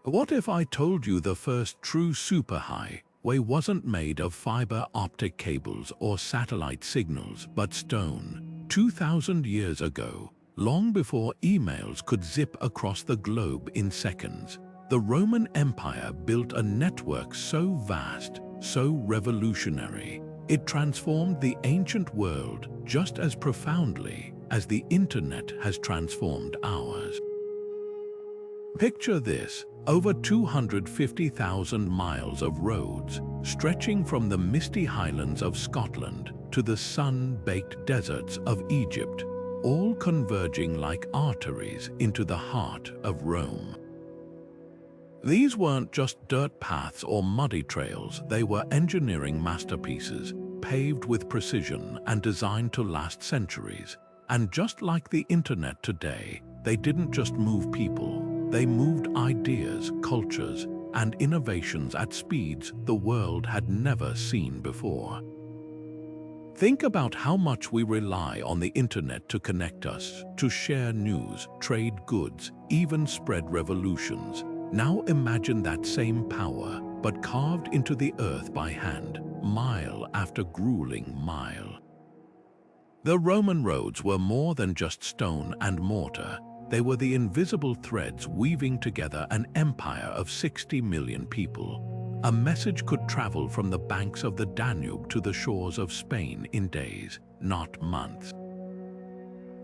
What if I told you the first true superhighway wasn't made of fiber optic cables or satellite signals, but stone? 2,000 years ago, long before emails could zip across the globe in seconds, the Roman Empire built a network so vast, so revolutionary, it transformed the ancient world just as profoundly as the internet has transformed ours. Picture this: over 250,000 miles of roads, stretching from the misty highlands of Scotland to the sun-baked deserts of Egypt, all converging like arteries into the heart of Rome. These weren't just dirt paths or muddy trails, they were engineering masterpieces, paved with precision and designed to last centuries. And just like the internet today, they didn't just move people. They moved ideas, cultures, and innovations at speeds the world had never seen before. Think about how much we rely on the internet to connect us, to share news, trade goods, even spread revolutions. Now imagine that same power, but carved into the earth by hand, mile after grueling mile. The Roman roads were more than just stone and mortar. They were the invisible threads weaving together an empire of 60 million people. A message could travel from the banks of the Danube to the shores of Spain in days, not months.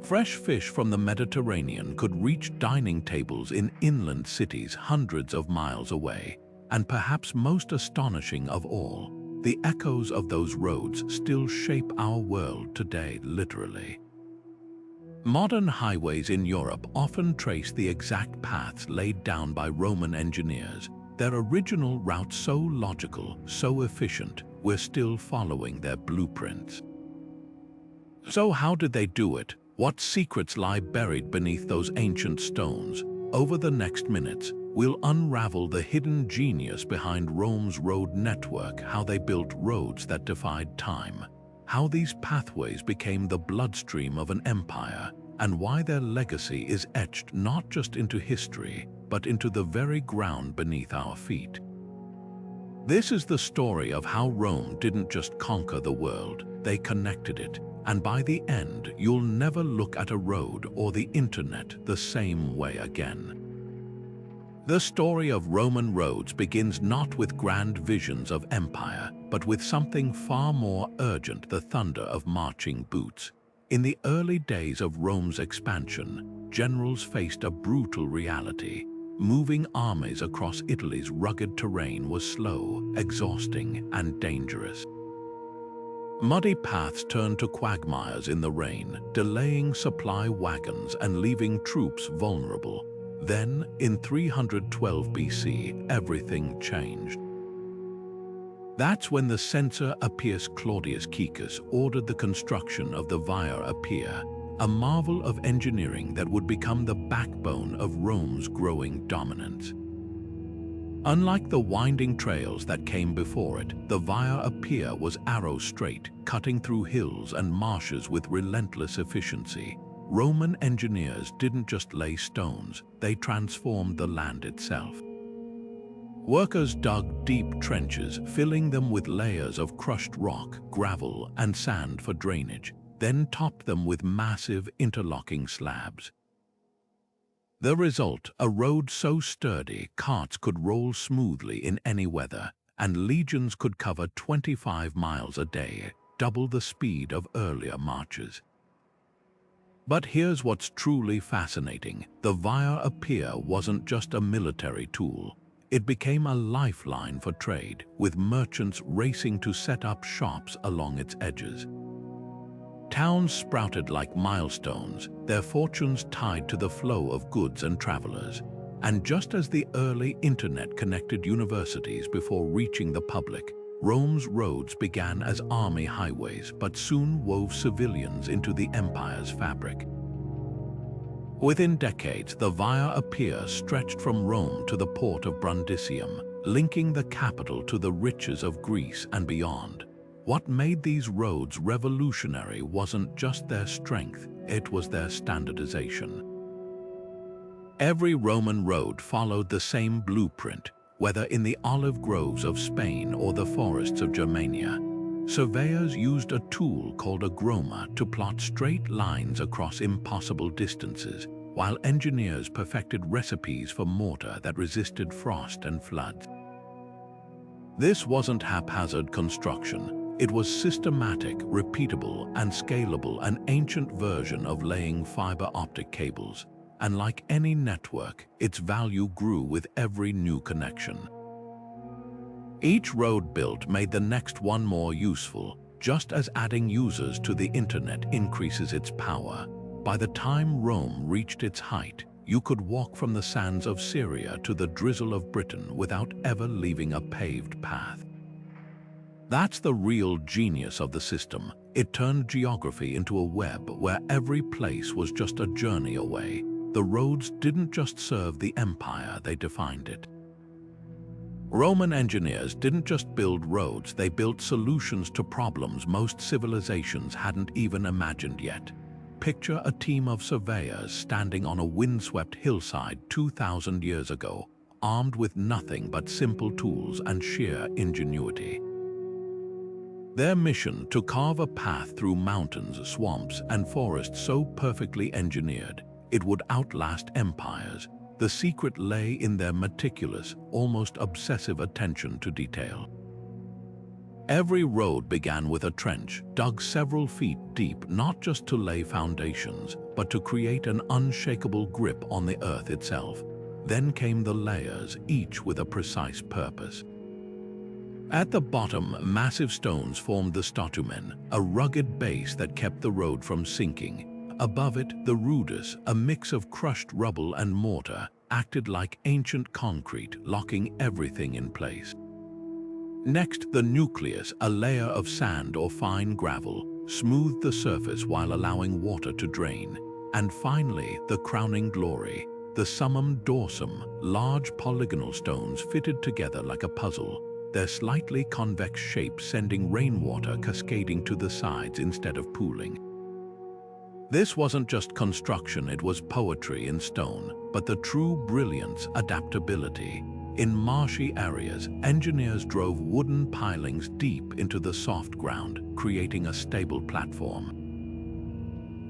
Fresh fish from the Mediterranean could reach dining tables in inland cities hundreds of miles away. And perhaps most astonishing of all, the echoes of those roads still shape our world today, literally. Modern highways in Europe often trace the exact paths laid down by Roman engineers, their original routes so logical, so efficient, we're still following their blueprints. So how did they do it? What secrets lie buried beneath those ancient stones? Over the next minutes, we'll unravel the hidden genius behind Rome's road network, how they built roads that defied time, how these pathways became the bloodstream of an empire, and why their legacy is etched not just into history, but into the very ground beneath our feet. This is the story of how Rome didn't just conquer the world, they connected it, and by the end, you'll never look at a road or the internet the same way again. The story of Roman roads begins not with grand visions of empire, but with something far more urgent: the thunder of marching boots. In the early days of Rome's expansion, generals faced a brutal reality. Moving armies across Italy's rugged terrain was slow, exhausting, and dangerous. Muddy paths turned to quagmires in the rain, delaying supply wagons and leaving troops vulnerable. Then, in 312 BC, everything changed. That's when the censor Appius Claudius Caecus ordered the construction of the Via Appia, a marvel of engineering that would become the backbone of Rome's growing dominance. Unlike the winding trails that came before it, the Via Appia was arrow-straight, cutting through hills and marshes with relentless efficiency. Roman engineers didn't just lay stones, they transformed the land itself. Workers dug deep trenches, filling them with layers of crushed rock, gravel, and sand for drainage, then topped them with massive interlocking slabs. The result, a road so sturdy carts could roll smoothly in any weather, and legions could cover 25 miles a day, double the speed of earlier marches. But here's what's truly fascinating: the Via Appia wasn't just a military tool. It became a lifeline for trade, with merchants racing to set up shops along its edges. Towns sprouted like milestones, their fortunes tied to the flow of goods and travelers. And just as the early internet connected universities before reaching the public, Rome's roads began as army highways but soon wove civilians into the empire's fabric. Within decades, the Via Appia stretched from Rome to the port of Brundisium, linking the capital to the riches of Greece and beyond. What made these roads revolutionary wasn't just their strength, it was their standardization. Every Roman road followed the same blueprint, whether in the olive groves of Spain or the forests of Germania. Surveyors used a tool called a groma to plot straight lines across impossible distances, while engineers perfected recipes for mortar that resisted frost and floods. This wasn't haphazard construction. It was systematic, repeatable, and scalable, an ancient version of laying fiber optic cables. And like any network, its value grew with every new connection. Each road built made the next one more useful, just as adding users to the internet increases its power. By the time Rome reached its height, you could walk from the sands of Syria to the drizzle of Britain without ever leaving a paved path. That's the real genius of the system. It turned geography into a web where every place was just a journey away. The roads didn't just serve the empire, they defined it. Roman engineers didn't just build roads, they built solutions to problems most civilizations hadn't even imagined yet. Picture a team of surveyors standing on a windswept hillside 2,000 years ago, armed with nothing but simple tools and sheer ingenuity. Their mission to carve a path through mountains, swamps, and forests so perfectly engineered it would outlast empires. The secret lay in their meticulous, almost obsessive attention to detail. Every road began with a trench, dug several feet deep, not just to lay foundations, but to create an unshakable grip on the earth itself. Then came the layers, each with a precise purpose. At the bottom, massive stones formed the statumen, a rugged base that kept the road from sinking. Above it, the rudus, a mix of crushed rubble and mortar, acted like ancient concrete, locking everything in place. Next, the nucleus, a layer of sand or fine gravel, smoothed the surface while allowing water to drain. And finally, the crowning glory, the summum dorsum, large polygonal stones fitted together like a puzzle, their slightly convex shape sending rainwater cascading to the sides instead of pooling. This wasn't just construction, it was poetry in stone, but the true brilliance, adaptability. In marshy areas, engineers drove wooden pilings deep into the soft ground, creating a stable platform.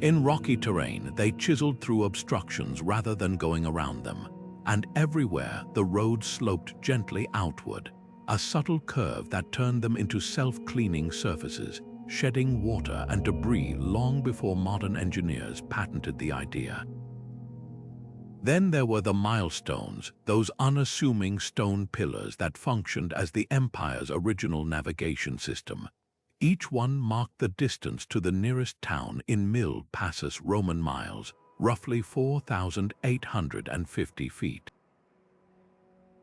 In rocky terrain, they chiseled through obstructions rather than going around them. And everywhere, the roads sloped gently outward, a subtle curve that turned them into self-cleaning surfaces, shedding water and debris long before modern engineers patented the idea. Then there were the milestones, those unassuming stone pillars that functioned as the empire's original navigation system. Each one marked the distance to the nearest town in mil passus Roman miles, roughly 4,850 feet.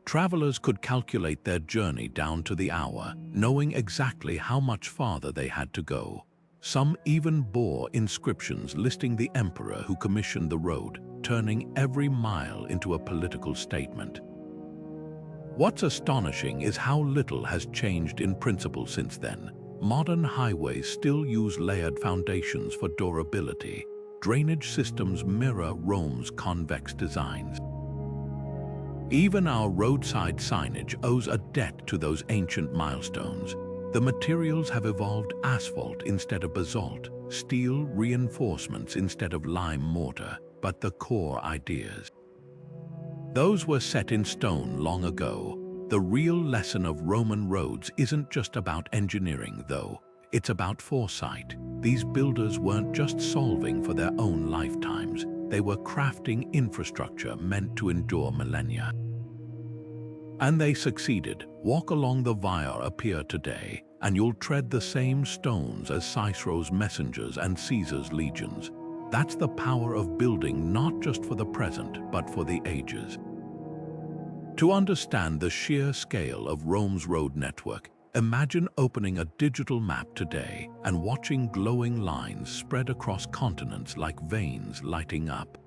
Travelers could calculate their journey down to the hour, knowing exactly how much farther they had to go. Some even bore inscriptions listing the emperor who commissioned the road, turning every mile into a political statement. What's astonishing is how little has changed in principle since then. Modern highways still use layered foundations for durability. Drainage systems mirror Rome's convex designs. Even our roadside signage owes a debt to those ancient milestones. The materials have evolved: asphalt instead of basalt, steel reinforcements instead of lime mortar, but the core ideas, those were set in stone long ago. The real lesson of Roman roads isn't just about engineering, though. It's about foresight. These builders weren't just solving for their own lifetimes. They were crafting infrastructure meant to endure millennia. And they succeeded. Walk along the Via Appia today, and you'll tread the same stones as Cicero's messengers and Caesar's legions. That's the power of building, not just for the present, but for the ages. To understand the sheer scale of Rome's road network, imagine opening a digital map today and watching glowing lines spread across continents like veins lighting up.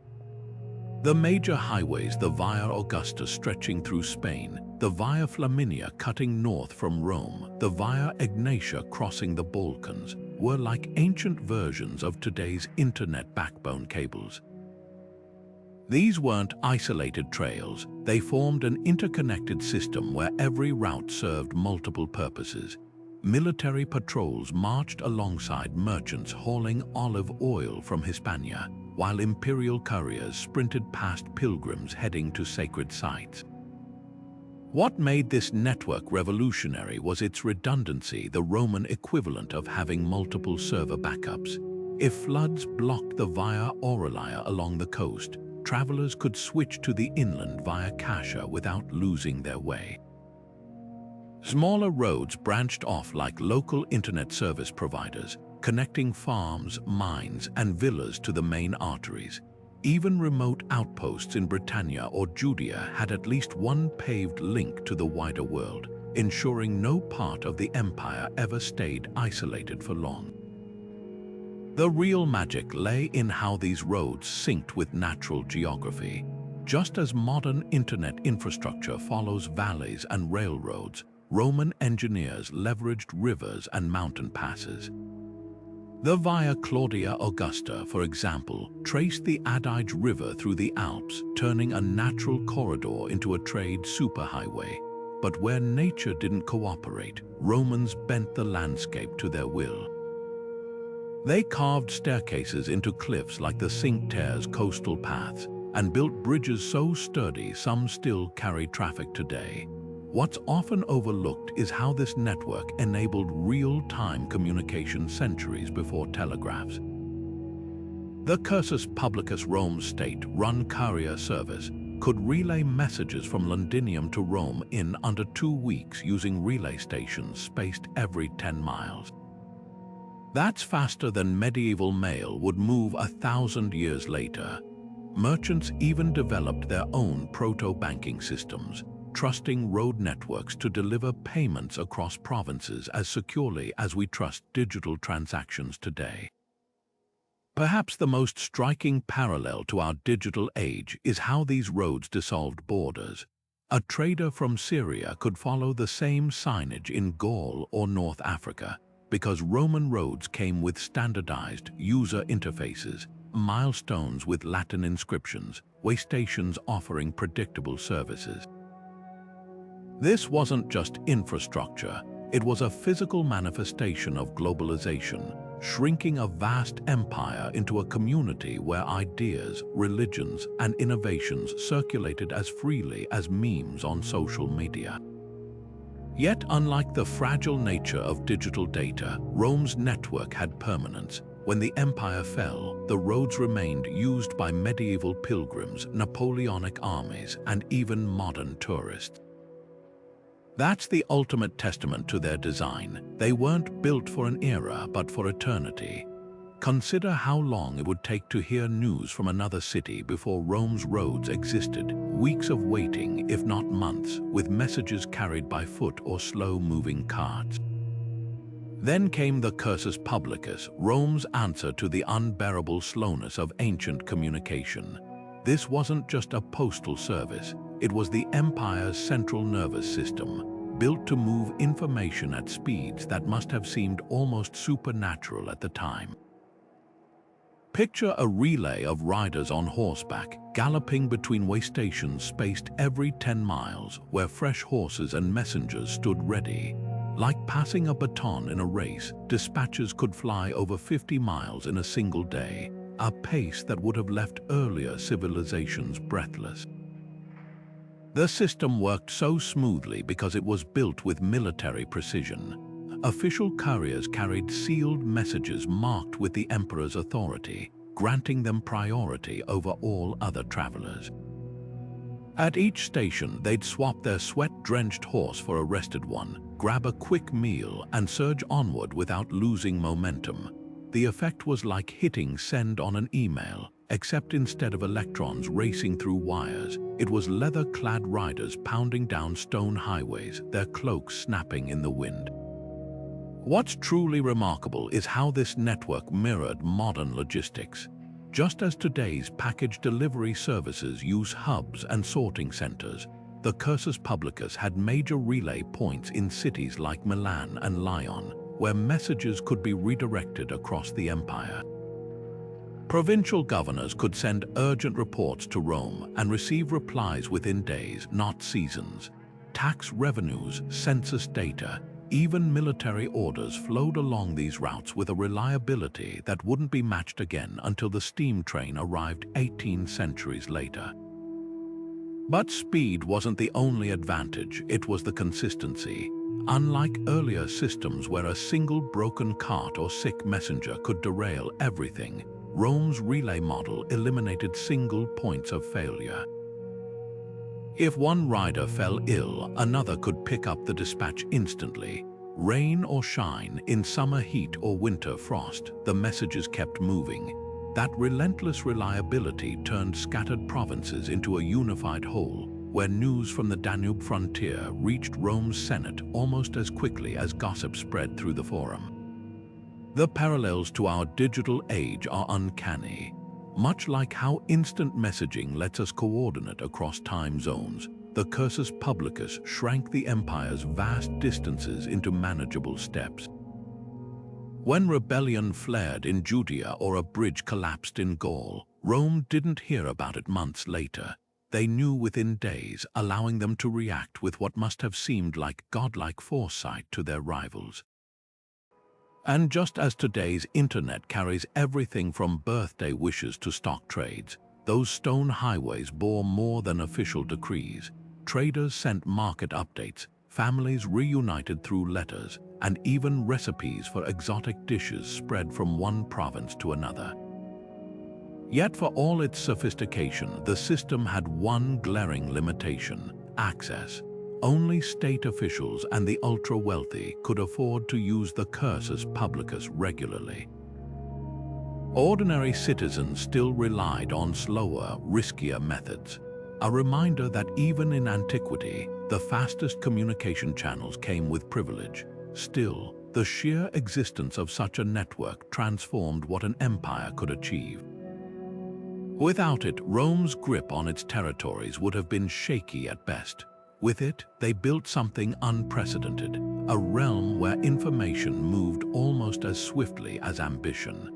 The major highways, the Via Augusta stretching through Spain, the Via Flaminia cutting north from Rome, the Via Egnatia crossing the Balkans, were like ancient versions of today's internet backbone cables. These weren't isolated trails, they formed an interconnected system where every route served multiple purposes. Military patrols marched alongside merchants hauling olive oil from Hispania, while imperial couriers sprinted past pilgrims heading to sacred sites. What made this network revolutionary was its redundancy, the Roman equivalent of having multiple server backups. If floods blocked the Via Aurelia along the coast, travelers could switch to the inland via Cascia without losing their way. Smaller roads branched off like local internet service providers, connecting farms, mines, and villas to the main arteries. Even remote outposts in Britannia or Judea had at least one paved link to the wider world, ensuring no part of the empire ever stayed isolated for long. The real magic lay in how these roads synced with natural geography. Just as modern internet infrastructure follows valleys and railroads, Roman engineers leveraged rivers and mountain passes. The Via Claudia Augusta, for example, traced the Adige River through the Alps, turning a natural corridor into a trade superhighway. But where nature didn't cooperate, Romans bent the landscape to their will. They carved staircases into cliffs like the Cinque Terre's coastal paths and built bridges so sturdy some still carry traffic today. What's often overlooked is how this network enabled real-time communication centuries before telegraphs. The Cursus Publicus Rome's state-run courier service could relay messages from Londinium to Rome in under 2 weeks using relay stations spaced every 10 miles. That's faster than medieval mail would move 1,000 years later. Merchants even developed their own proto-banking systems, trusting road networks to deliver payments across provinces as securely as we trust digital transactions today. Perhaps the most striking parallel to our digital age is how these roads dissolved borders. A trader from Syria could follow the same signage in Gaul or North Africa because Roman roads came with standardized user interfaces, milestones with Latin inscriptions, way stations offering predictable services. This wasn't just infrastructure, it was a physical manifestation of globalization, shrinking a vast empire into a community where ideas, religions, and innovations circulated as freely as memes on social media. Yet, unlike the fragile nature of digital data, Rome's network had permanence. When the empire fell, the roads remained used by medieval pilgrims, Napoleonic armies, and even modern tourists. That's the ultimate testament to their design. They weren't built for an era, but for eternity. Consider how long it would take to hear news from another city before Rome's roads existed. Weeks of waiting, if not months, with messages carried by foot or slow-moving carts. Then came the Cursus Publicus, Rome's answer to the unbearable slowness of ancient communication. This wasn't just a postal service. It was the empire's central nervous system, built to move information at speeds that must have seemed almost supernatural at the time. Picture a relay of riders on horseback, galloping between way stations spaced every 10 miles, where fresh horses and messengers stood ready. Like passing a baton in a race, dispatches could fly over 50 miles in a single day, a pace that would have left earlier civilizations breathless. The system worked so smoothly because it was built with military precision. Official couriers carried sealed messages marked with the emperor's authority, granting them priority over all other travelers. At each station, they'd swap their sweat-drenched horse for a rested one, grab a quick meal, and surge onward without losing momentum. The effect was like hitting send on an email, except instead of electrons racing through wires, it was leather-clad riders pounding down stone highways, their cloaks snapping in the wind. What's truly remarkable is how this network mirrored modern logistics. Just as today's package delivery services use hubs and sorting centers, the Cursus Publicus had major relay points in cities like Milan and Lyon, where messages could be redirected across the empire. Provincial governors could send urgent reports to Rome and receive replies within days, not seasons. Tax revenues, census data, even military orders flowed along these routes with a reliability that wouldn't be matched again until the steam train arrived 18 centuries later. But speed wasn't the only advantage, it was the consistency. Unlike earlier systems where a single broken cart or sick messenger could derail everything, Rome's relay model eliminated single points of failure. If one rider fell ill, another could pick up the dispatch instantly. Rain or shine, in summer heat or winter frost, the messages kept moving. That relentless reliability turned scattered provinces into a unified whole, where news from the Danube frontier reached Rome's Senate almost as quickly as gossip spread through the forum. The parallels to our digital age are uncanny. Much like how instant messaging lets us coordinate across time zones, the Cursus Publicus shrank the empire's vast distances into manageable steps. When rebellion flared in Judea or a bridge collapsed in Gaul, Rome didn't hear about it months later. They knew within days, allowing them to react with what must have seemed like godlike foresight to their rivals. And just as today's internet carries everything from birthday wishes to stock trades, those stone highways bore more than official decrees. Traders sent market updates, families reunited through letters, and even recipes for exotic dishes spread from one province to another. Yet for all its sophistication, the system had one glaring limitation: access. Only state officials and the ultra-wealthy could afford to use the Cursus Publicus regularly. Ordinary citizens still relied on slower, riskier methods. A reminder that even in antiquity, the fastest communication channels came with privilege. Still, the sheer existence of such a network transformed what an empire could achieve. Without it, Rome's grip on its territories would have been shaky at best. With it, they built something unprecedented, a realm where information moved almost as swiftly as ambition.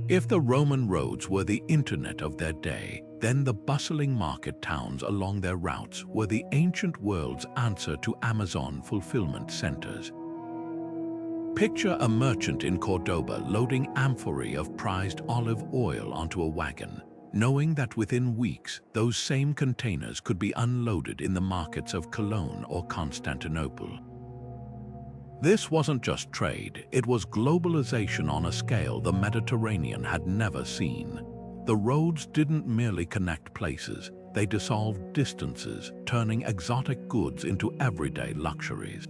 If the Roman roads were the internet of their day, then the bustling market towns along their routes were the ancient world's answer to Amazon fulfillment centers. Picture a merchant in Cordoba loading amphorae of prized olive oil onto a wagon, knowing that within weeks those same containers could be unloaded in the markets of Cologne or Constantinople. This wasn't just trade, it was globalization on a scale the Mediterranean had never seen. The roads didn't merely connect places, they dissolved distances, turning exotic goods into everyday luxuries.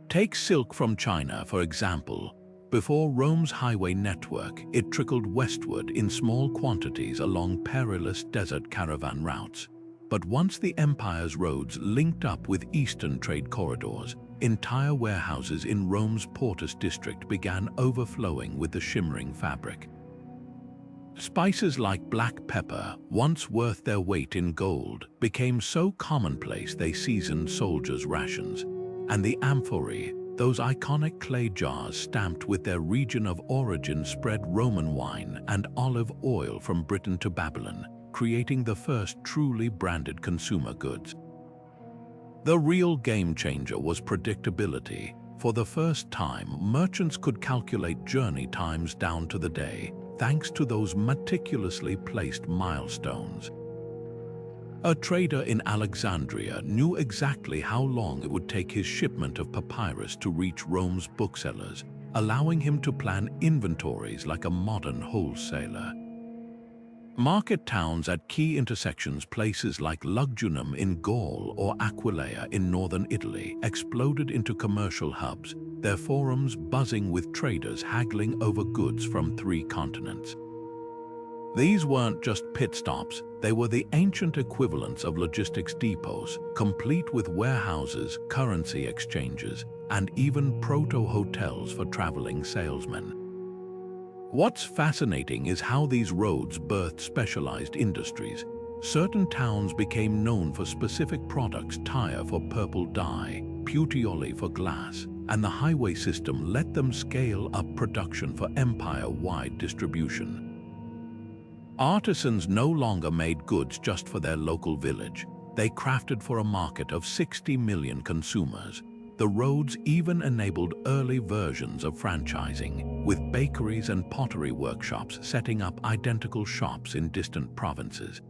Take silk from China, for example. Before Rome's highway network, it trickled westward in small quantities along perilous desert caravan routes. But once the empire's roads linked up with eastern trade corridors, entire warehouses in Rome's Portus district began overflowing with the shimmering fabric. Spices like black pepper, once worth their weight in gold, became so commonplace they seasoned soldiers' rations. And the amphorae, those iconic clay jars stamped with their region of origin, spread Roman wine and olive oil from Britain to Babylon, creating the first truly branded consumer goods. The real game changer was predictability. For the first time, merchants could calculate journey times down to the day, thanks to those meticulously placed milestones. A trader in Alexandria knew exactly how long it would take his shipment of papyrus to reach Rome's booksellers, allowing him to plan inventories like a modern wholesaler. Market towns at key intersections, places like Lugdunum in Gaul or Aquileia in northern Italy, exploded into commercial hubs, their forums buzzing with traders haggling over goods from 3 continents. These weren't just pit stops, they were the ancient equivalents of logistics depots, complete with warehouses, currency exchanges, and even proto-hotels for traveling salesmen. What's fascinating is how these roads birthed specialized industries. Certain towns became known for specific products: tire for purple dye, Puteoli for glass, and the highway system let them scale up production for empire-wide distribution. Artisans no longer made goods just for their local village. They crafted for a market of 60 million consumers. The roads even enabled early versions of franchising, with bakeries and pottery workshops setting up identical shops in distant provinces.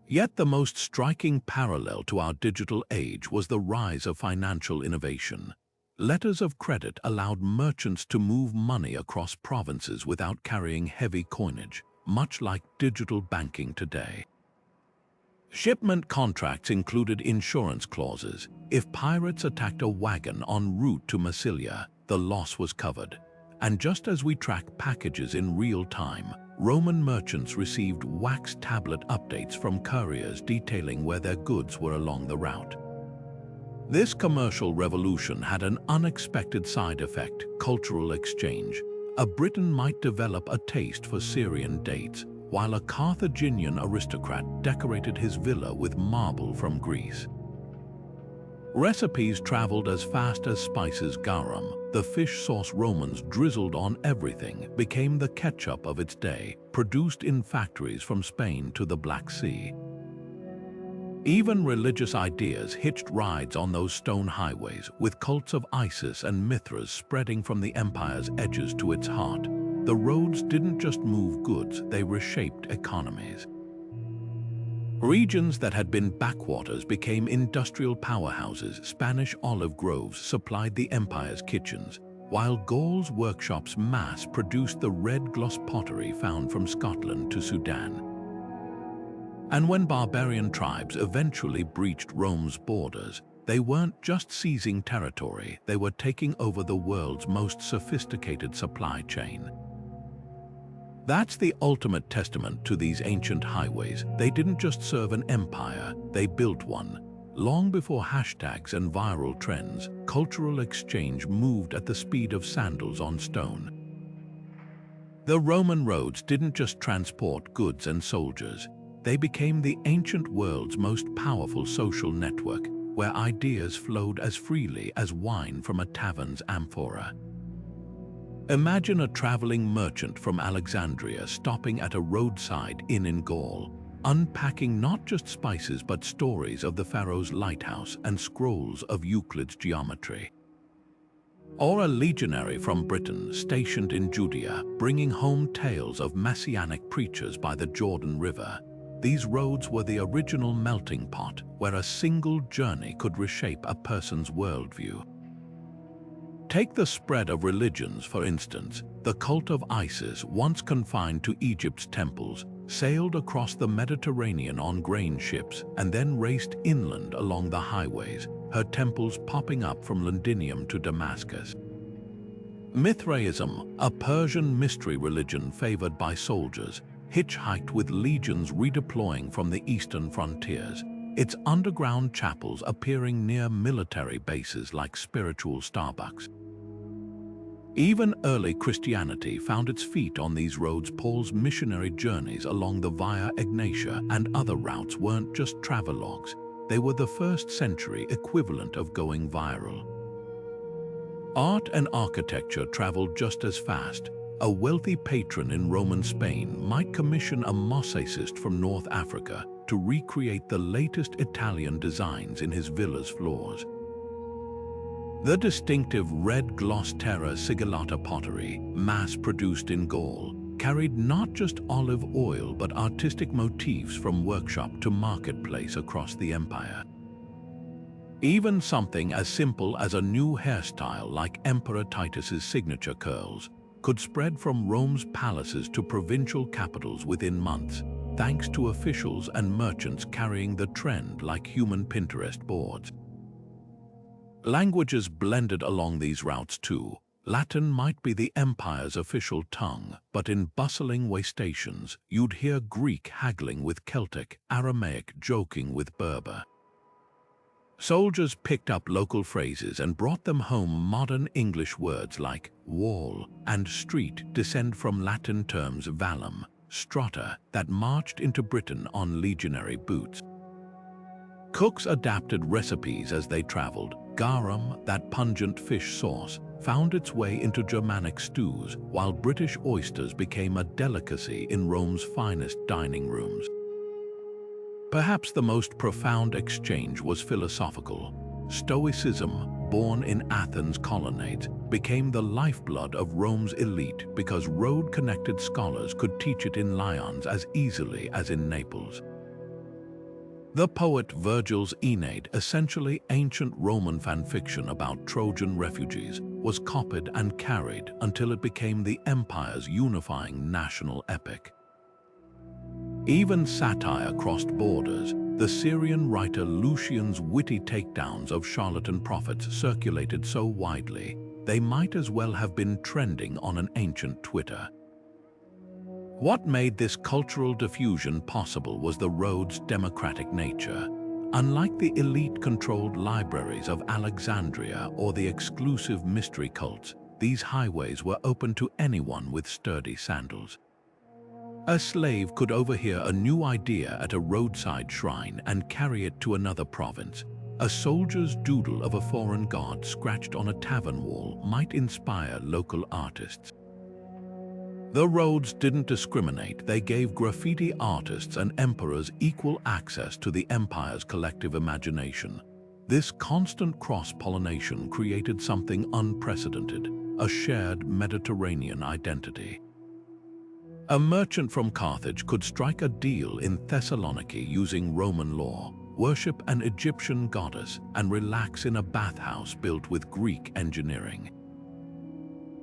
Yet the most striking parallel to our digital age was the rise of financial innovation. Letters of credit allowed merchants to move money across provinces without carrying heavy coinage, much like digital banking today. Shipment contracts included insurance clauses. If pirates attacked a wagon en route to Massilia, the loss was covered. And just as we track packages in real time, Roman merchants received wax tablet updates from couriers detailing where their goods were along the route. This commercial revolution had an unexpected side effect: cultural exchange. A Briton might develop a taste for Syrian dates, while a Carthaginian aristocrat decorated his villa with marble from Greece. Recipes traveled as fast as spices garum. The fish sauce Romans drizzled on everything became the ketchup of its day, produced in factories from Spain to the Black Sea. Even religious ideas hitched rides on those stone highways, with cults of Isis and Mithras spreading from the empire's edges to its heart. The roads didn't just move goods, they reshaped economies. Regions that had been backwaters became industrial powerhouses. Spanish olive groves supplied the empire's kitchens, while Gaul's workshops mass-produced the red gloss pottery found from Scotland to Sudan. And when barbarian tribes eventually breached Rome's borders, they weren't just seizing territory, they were taking over the world's most sophisticated supply chain. That's the ultimate testament to these ancient highways. They didn't just serve an empire, they built one. Long before hashtags and viral trends, cultural exchange moved at the speed of sandals on stone. The Roman roads didn't just transport goods and soldiers. They became the ancient world's most powerful social network, where ideas flowed as freely as wine from a tavern's amphora. Imagine a traveling merchant from Alexandria stopping at a roadside inn in Gaul, unpacking not just spices but stories of the pharaoh's lighthouse and scrolls of Euclid's geometry. Or a legionary from Britain stationed in Judea, bringing home tales of messianic preachers by the Jordan River. These roads were the original melting pot where a single journey could reshape a person's worldview. Take the spread of religions, for instance. The cult of Isis, once confined to Egypt's temples, sailed across the Mediterranean on grain ships and then raced inland along the highways, her temples popping up from Londinium to Damascus. Mithraism, a Persian mystery religion favored by soldiers, hitchhiked with legions redeploying from the eastern frontiers, its underground chapels appearing near military bases like spiritual Starbucks. Even early Christianity found its feet on these roads. Paul's missionary journeys along the Via Egnatia and other routes weren't just travelogues, they were the first-century equivalent of going viral. Art and architecture traveled just as fast. A wealthy patron in Roman Spain might commission a mosaicist from North Africa to recreate the latest Italian designs in his villa's floors. The distinctive red gloss terra sigillata pottery, mass-produced in Gaul, carried not just olive oil but artistic motifs from workshop to marketplace across the empire. Even something as simple as a new hairstyle like Emperor Titus's signature curls could spread from Rome's palaces to provincial capitals within months, thanks to officials and merchants carrying the trend like human Pinterest boards. Languages blended along these routes too. Latin might be the empire's official tongue, but in bustling way stations, you'd hear Greek haggling with Celtic, Aramaic joking with Berber. Soldiers picked up local phrases and brought them home. Modern English words like wall and street descend from Latin terms vallum, strata, that marched into Britain on legionary boots. Cooks adapted recipes as they traveled. Garum, that pungent fish sauce, found its way into Germanic stews, while British oysters became a delicacy in Rome's finest dining rooms. Perhaps the most profound exchange was philosophical. Stoicism, born in Athens' colonnades, became the lifeblood of Rome's elite because road-connected scholars could teach it in Lyons as easily as in Naples. The poet Virgil's Aeneid, essentially ancient Roman fanfiction about Trojan refugees, was copied and carried until it became the empire's unifying national epic. Even satire crossed borders. The Syrian writer Lucian's witty takedowns of charlatan prophets circulated so widely, they might as well have been trending on an ancient Twitter. What made this cultural diffusion possible was the road's democratic nature. Unlike the elite-controlled libraries of Alexandria or the exclusive mystery cults, these highways were open to anyone with sturdy sandals. A slave could overhear a new idea at a roadside shrine and carry it to another province. A soldier's doodle of a foreign god scratched on a tavern wall might inspire local artists. The roads didn't discriminate. They gave graffiti artists and emperors equal access to the empire's collective imagination. This constant cross-pollination created something unprecedented, a shared Mediterranean identity. A merchant from Carthage could strike a deal in Thessaloniki using Roman law, worship an Egyptian goddess, and relax in a bathhouse built with Greek engineering.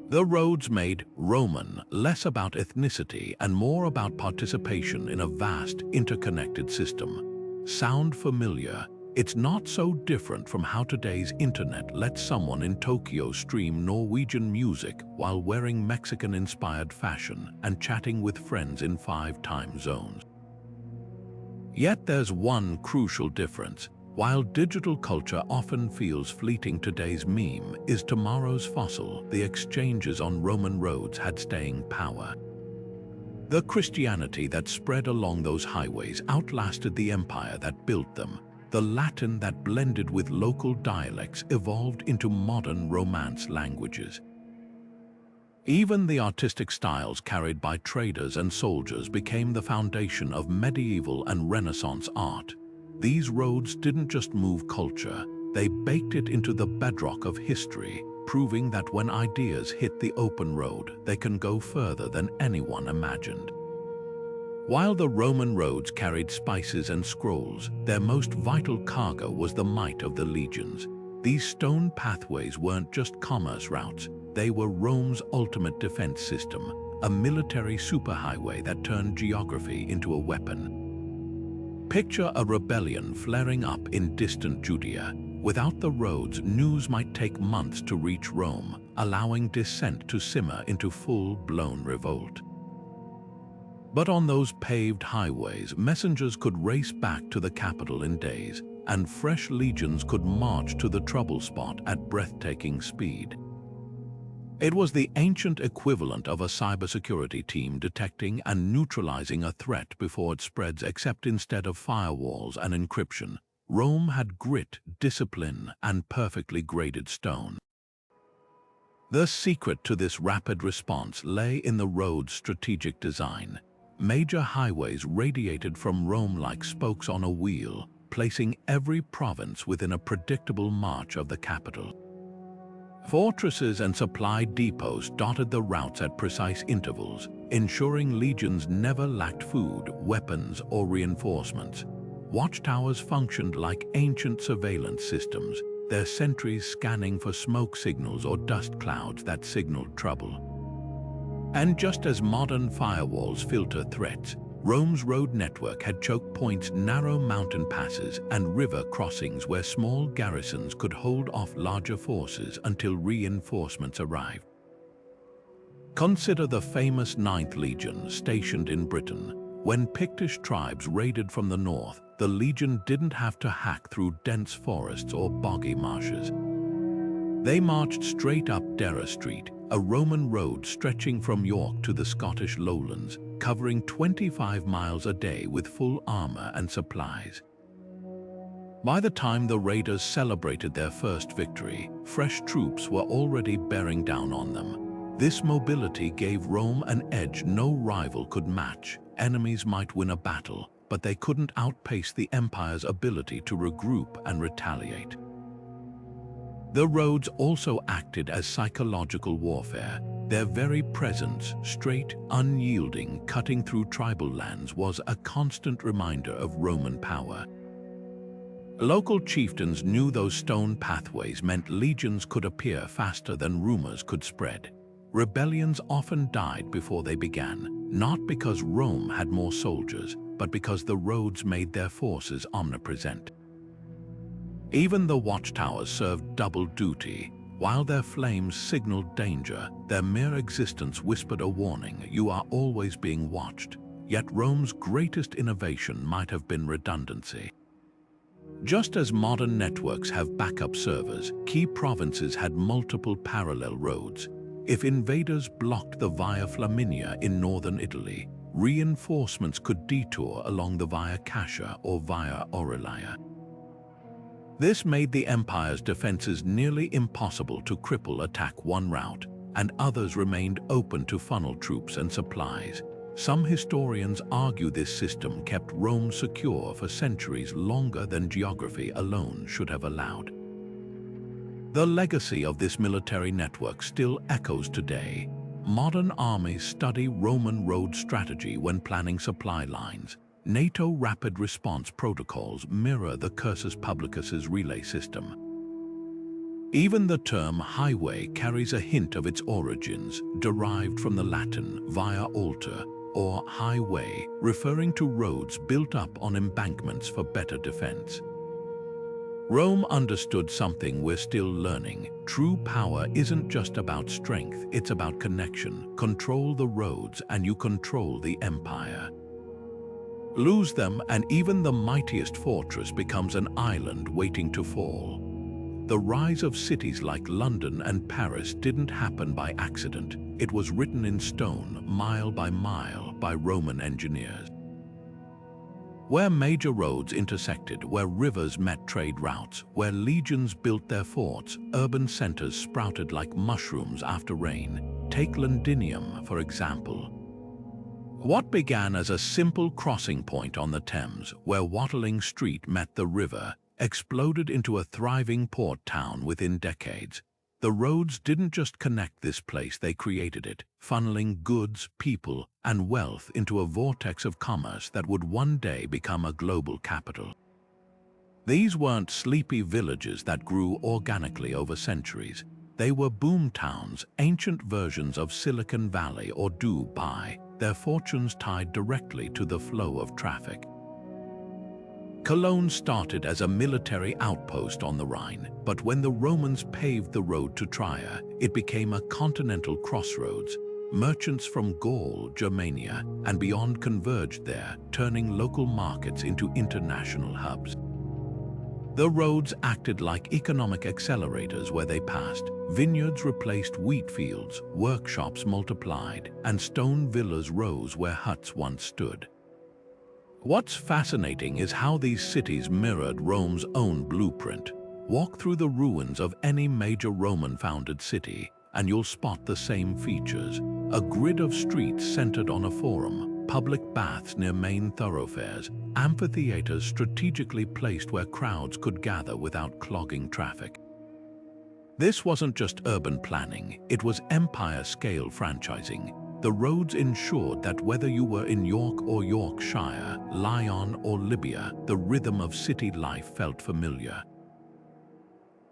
The roads made Roman less about ethnicity and more about participation in a vast, interconnected system. Sound familiar? It's not so different from how today's internet lets someone in Tokyo stream Norwegian music while wearing Mexican-inspired fashion and chatting with friends in 5 time zones. Yet there's one crucial difference. While digital culture often feels fleeting, today's meme is tomorrow's fossil. The exchanges on Roman roads had staying power. The Christianity that spread along those highways outlasted the empire that built them. The Latin that blended with local dialects evolved into modern Romance languages. Even the artistic styles carried by traders and soldiers became the foundation of medieval and Renaissance art. These roads didn't just move culture, they baked it into the bedrock of history, proving that when ideas hit the open road, they can go further than anyone imagined. While the Roman roads carried spices and scrolls, their most vital cargo was the might of the legions. These stone pathways weren't just commerce routes, they were Rome's ultimate defense system, a military superhighway that turned geography into a weapon. Picture a rebellion flaring up in distant Judea. Without the roads, news might take months to reach Rome, allowing dissent to simmer into full-blown revolt. But on those paved highways, messengers could race back to the capital in days, and fresh legions could march to the trouble spot at breathtaking speed. It was the ancient equivalent of a cybersecurity team detecting and neutralizing a threat before it spreads, except instead of firewalls and encryption, Rome had grit, discipline, and perfectly graded stone. The secret to this rapid response lay in the road's strategic design. Major highways radiated from Rome like spokes on a wheel, placing every province within a predictable march of the capital. Fortresses and supply depots dotted the routes at precise intervals, ensuring legions never lacked food, weapons, or reinforcements. Watchtowers functioned like ancient surveillance systems, their sentries scanning for smoke signals or dust clouds that signaled trouble. And just as modern firewalls filter threats, Rome's road network had choke points, narrow mountain passes, and river crossings where small garrisons could hold off larger forces until reinforcements arrived. Consider the famous 9th Legion stationed in Britain. When Pictish tribes raided from the north, the legion didn't have to hack through dense forests or boggy marshes. They marched straight up Dera Street, a Roman road stretching from York to the Scottish lowlands, covering 25 miles a day with full armor and supplies. By the time the raiders celebrated their first victory, fresh troops were already bearing down on them. This mobility gave Rome an edge no rival could match. Enemies might win a battle, but they couldn't outpace the empire's ability to regroup and retaliate. The roads also acted as psychological warfare. Their very presence, straight, unyielding, cutting through tribal lands, was a constant reminder of Roman power. Local chieftains knew those stone pathways meant legions could appear faster than rumors could spread. Rebellions often died before they began, not because Rome had more soldiers, but because the roads made their forces omnipresent. Even the watchtowers served double duty. While their flames signaled danger, their mere existence whispered a warning: you are always being watched. Yet Rome's greatest innovation might have been redundancy. Just as modern networks have backup servers, key provinces had multiple parallel roads. If invaders blocked the Via Flaminia in northern Italy, reinforcements could detour along the Via Cassia or Via Aurelia. This made the empire's defenses nearly impossible to cripple attack one route, and others remained open to funnel troops and supplies. Some historians argue this system kept Rome secure for centuries longer than geography alone should have allowed. The legacy of this military network still echoes today. Modern armies study Roman road strategy when planning supply lines. NATO rapid response protocols mirror the Cursus Publicus's relay system. Even the term highway carries a hint of its origins, derived from the Latin via alter, or highway, referring to roads built up on embankments for better defense. Rome understood something we're still learning. True power isn't just about strength, it's about connection. Control the roads and you control the empire. Lose them and even the mightiest fortress becomes an island waiting to fall. The rise of cities like London and Paris didn't happen by accident. It was written in stone, mile by mile, by Roman engineers. Where major roads intersected, where rivers met trade routes, where legions built their forts, urban centers sprouted like mushrooms after rain. Take Londinium, for example. What began as a simple crossing point on the Thames, where Watling Street met the river, exploded into a thriving port town within decades. The roads didn't just connect this place, they created it, funneling goods, people, and wealth into a vortex of commerce that would one day become a global capital. These weren't sleepy villages that grew organically over centuries. They were boom towns, ancient versions of Silicon Valley or Dubai, their fortunes tied directly to the flow of traffic. Cologne started as a military outpost on the Rhine, but when the Romans paved the road to Trier, it became a continental crossroads. Merchants from Gaul, Germania, and beyond converged there, turning local markets into international hubs. The roads acted like economic accelerators where they passed. Vineyards replaced wheat fields, workshops multiplied, and stone villas rose where huts once stood. What's fascinating is how these cities mirrored Rome's own blueprint. Walk through the ruins of any major Roman-founded city, and you'll spot the same features. A grid of streets centered on a forum, public baths near main thoroughfares, amphitheaters strategically placed where crowds could gather without clogging traffic. This wasn't just urban planning, it was empire-scale franchising. The roads ensured that whether you were in York or Yorkshire, Lyon or Libya, the rhythm of city life felt familiar.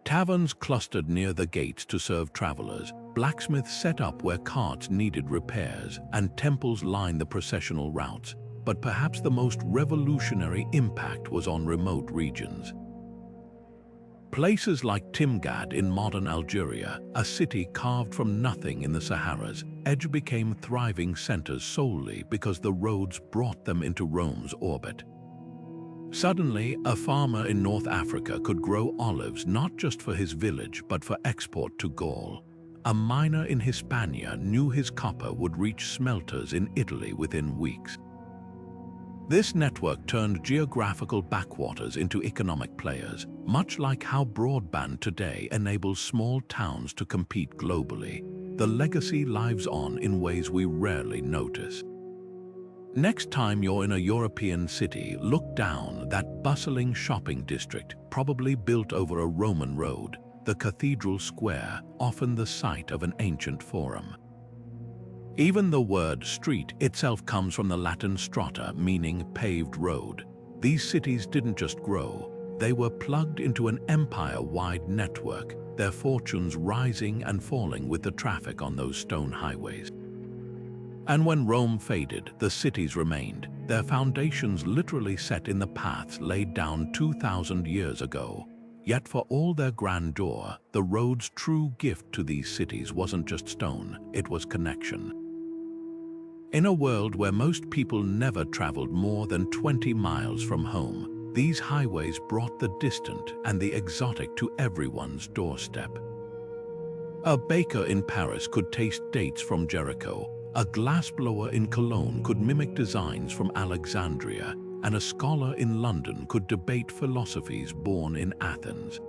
Taverns clustered near the gates to serve travelers, blacksmiths set up where carts needed repairs, and temples lined the processional routes. But perhaps the most revolutionary impact was on remote regions. Places like Timgad in modern Algeria, a city carved from nothing in the Saharas, became thriving centers solely because the roads brought them into Rome's orbit. Suddenly, a farmer in North Africa could grow olives not just for his village but for export to Gaul. A miner in Hispania knew his copper would reach smelters in Italy within weeks. This network turned geographical backwaters into economic players, much like how broadband today enables small towns to compete globally. The legacy lives on in ways we rarely notice. Next time you're in a European city, look down that bustling shopping district, probably built over a Roman road, the cathedral square, often the site of an ancient forum. Even the word street itself comes from the Latin strata, meaning paved road. These cities didn't just grow, they were plugged into an empire-wide network, their fortunes rising and falling with the traffic on those stone highways. And when Rome faded, the cities remained, their foundations literally set in the paths laid down 2,000 years ago. Yet for all their grandeur, the road's true gift to these cities wasn't just stone, it was connection. In a world where most people never traveled more than 20 miles from home, these highways brought the distant and the exotic to everyone's doorstep. A baker in Paris could taste dates from Jericho, a glassblower in Cologne could mimic designs from Alexandria, and a scholar in London could debate philosophies born in Athens.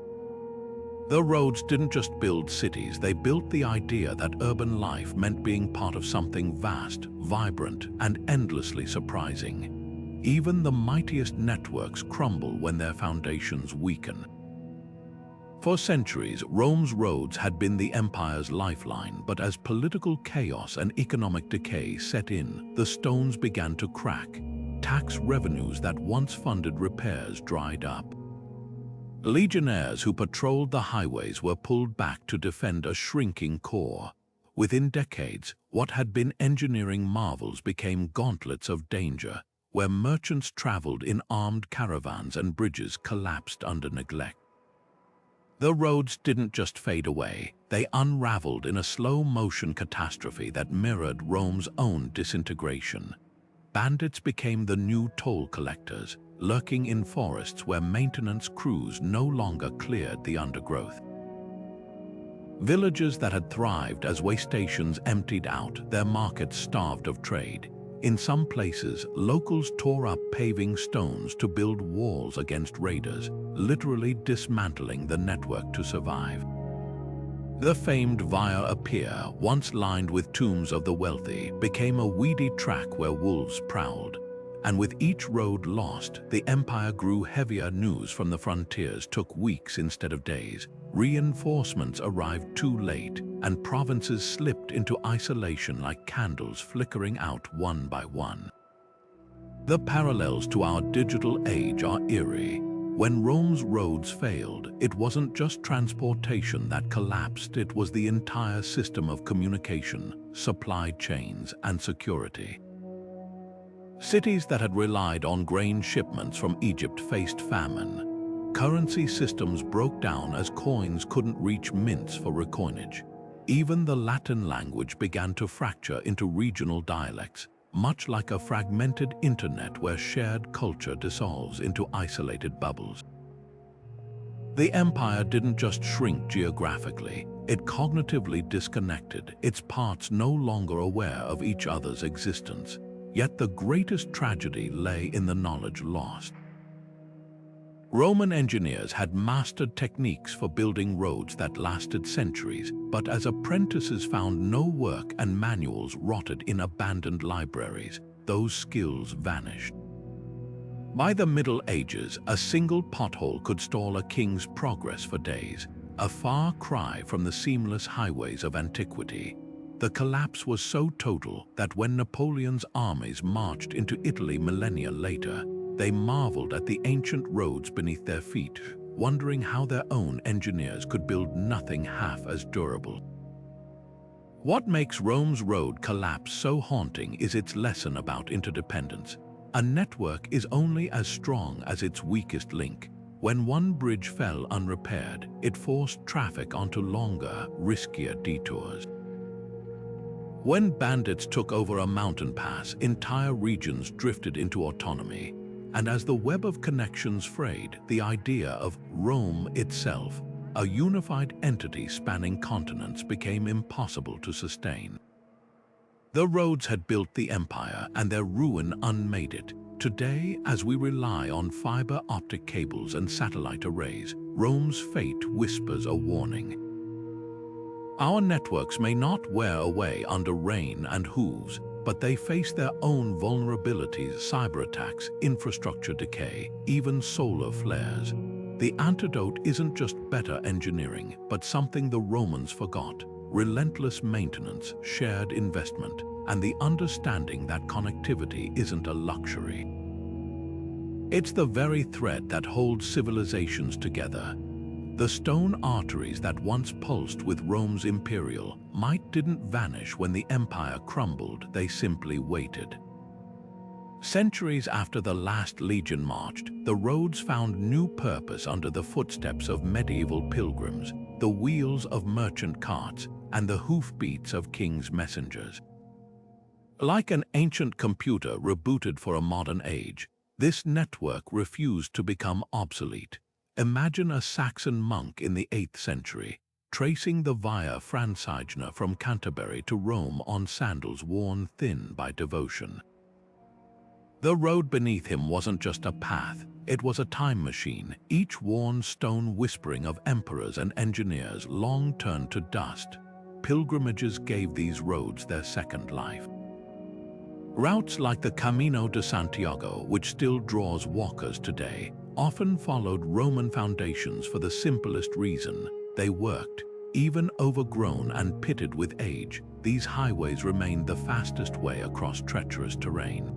The roads didn't just build cities, they built the idea that urban life meant being part of something vast, vibrant, and endlessly surprising. Even the mightiest networks crumble when their foundations weaken. For centuries, Rome's roads had been the empire's lifeline, but as political chaos and economic decay set in, the stones began to crack. Tax revenues that once funded repairs dried up. Legionnaires who patrolled the highways were pulled back to defend a shrinking core. Within decades, what had been engineering marvels became gauntlets of danger, where merchants traveled in armed caravans and bridges collapsed under neglect. The roads didn't just fade away, they unraveled in a slow-motion catastrophe that mirrored Rome's own disintegration. Bandits became the new toll collectors, lurking in forests where maintenance crews no longer cleared the undergrowth. Villages that had thrived as way stations emptied out, their markets starved of trade. In some places, locals tore up paving stones to build walls against raiders, literally dismantling the network to survive. The famed Via Appia, once lined with tombs of the wealthy, became a weedy track where wolves prowled. And with each road lost, the empire grew heavier. News from the frontiers took weeks instead of days. Reinforcements arrived too late, and provinces slipped into isolation like candles flickering out one by one. The parallels to our digital age are eerie. When Rome's roads failed, it wasn't just transportation that collapsed, it was the entire system of communication, supply chains, and security. Cities that had relied on grain shipments from Egypt faced famine. Currency systems broke down as coins couldn't reach mints for recoinage. Even the Latin language began to fracture into regional dialects, much like a fragmented internet where shared culture dissolves into isolated bubbles. The empire didn't just shrink geographically, it cognitively disconnected, its parts no longer aware of each other's existence. Yet the greatest tragedy lay in the knowledge lost. Roman engineers had mastered techniques for building roads that lasted centuries, but as apprentices found no work and manuals rotted in abandoned libraries, those skills vanished. By the Middle Ages, a single pothole could stall a king's progress for days, a far cry from the seamless highways of antiquity. The collapse was so total that when Napoleon's armies marched into Italy millennia later, they marveled at the ancient roads beneath their feet, wondering how their own engineers could build nothing half as durable. What makes Rome's road collapse so haunting is its lesson about interdependence. A network is only as strong as its weakest link. When one bridge fell unrepaired, it forced traffic onto longer, riskier detours. When bandits took over a mountain pass, entire regions drifted into autonomy. And as the web of connections frayed, the idea of Rome itself, a unified entity spanning continents, became impossible to sustain. The roads had built the empire, and their ruin unmade it. Today, as we rely on fiber optic cables and satellite arrays, Rome's fate whispers a warning. Our networks may not wear away under rain and hooves, but they face their own vulnerabilities: cyber attacks, infrastructure decay, even solar flares. The antidote isn't just better engineering, but something the Romans forgot: relentless maintenance, shared investment, and the understanding that connectivity isn't a luxury. It's the very thread that holds civilizations together. The stone arteries that once pulsed with Rome's imperial might didn't vanish when the empire crumbled, they simply waited. Centuries after the last legion marched, the roads found new purpose under the footsteps of medieval pilgrims, the wheels of merchant carts, and the hoofbeats of kings' messengers. Like an ancient computer rebooted for a modern age, this network refused to become obsolete. Imagine a Saxon monk in the 8th century, tracing the Via Francigena from Canterbury to Rome on sandals worn thin by devotion. The road beneath him wasn't just a path, it was a time machine, each worn stone whispering of emperors and engineers long turned to dust. Pilgrimages gave these roads their second life. Routes like the Camino de Santiago, which still draws walkers today, often followed Roman foundations for the simplest reason: they worked. Even overgrown and pitted with age, these highways remained the fastest way across treacherous terrain.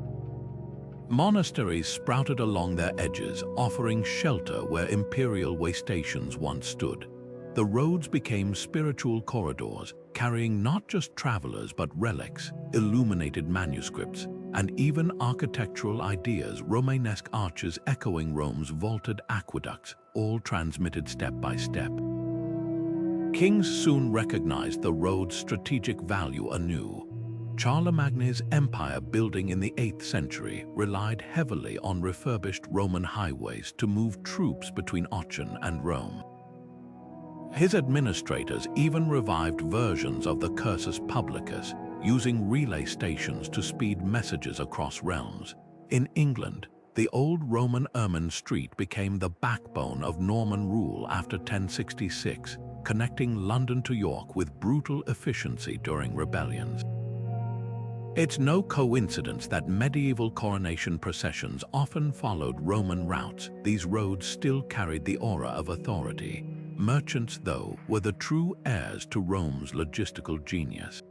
Monasteries sprouted along their edges, offering shelter where imperial way stations once stood. The roads became spiritual corridors, carrying not just travelers but relics, illuminated manuscripts, and even architectural ideas: Romanesque arches echoing Rome's vaulted aqueducts, all transmitted step by step. Kings soon recognized the road's strategic value anew. Charlemagne's empire, building in the 8th century, relied heavily on refurbished Roman highways to move troops between Aachen and Rome. His administrators even revived versions of the Cursus Publicus, using relay stations to speed messages across realms. In England, the old Roman Ermine Street became the backbone of Norman rule after 1066, connecting London to York with brutal efficiency during rebellions. It's no coincidence that medieval coronation processions often followed Roman routes. These roads still carried the aura of authority. Merchants, though, were the true heirs to Rome's logistical genius.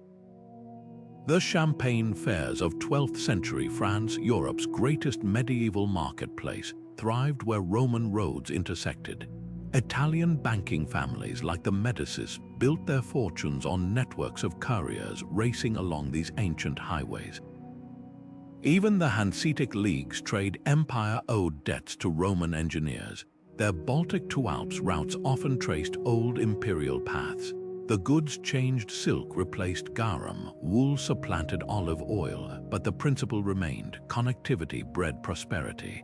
The Champagne fairs of 12th century France, Europe's greatest medieval marketplace, thrived where Roman roads intersected. Italian banking families like the Medicis built their fortunes on networks of couriers racing along these ancient highways. Even the Hanseatic League's trade empire owed debts to Roman engineers. Their Baltic to Alps routes often traced old imperial paths. The goods changed: silk replaced garum, wool supplanted olive oil, but the principle remained: connectivity bred prosperity.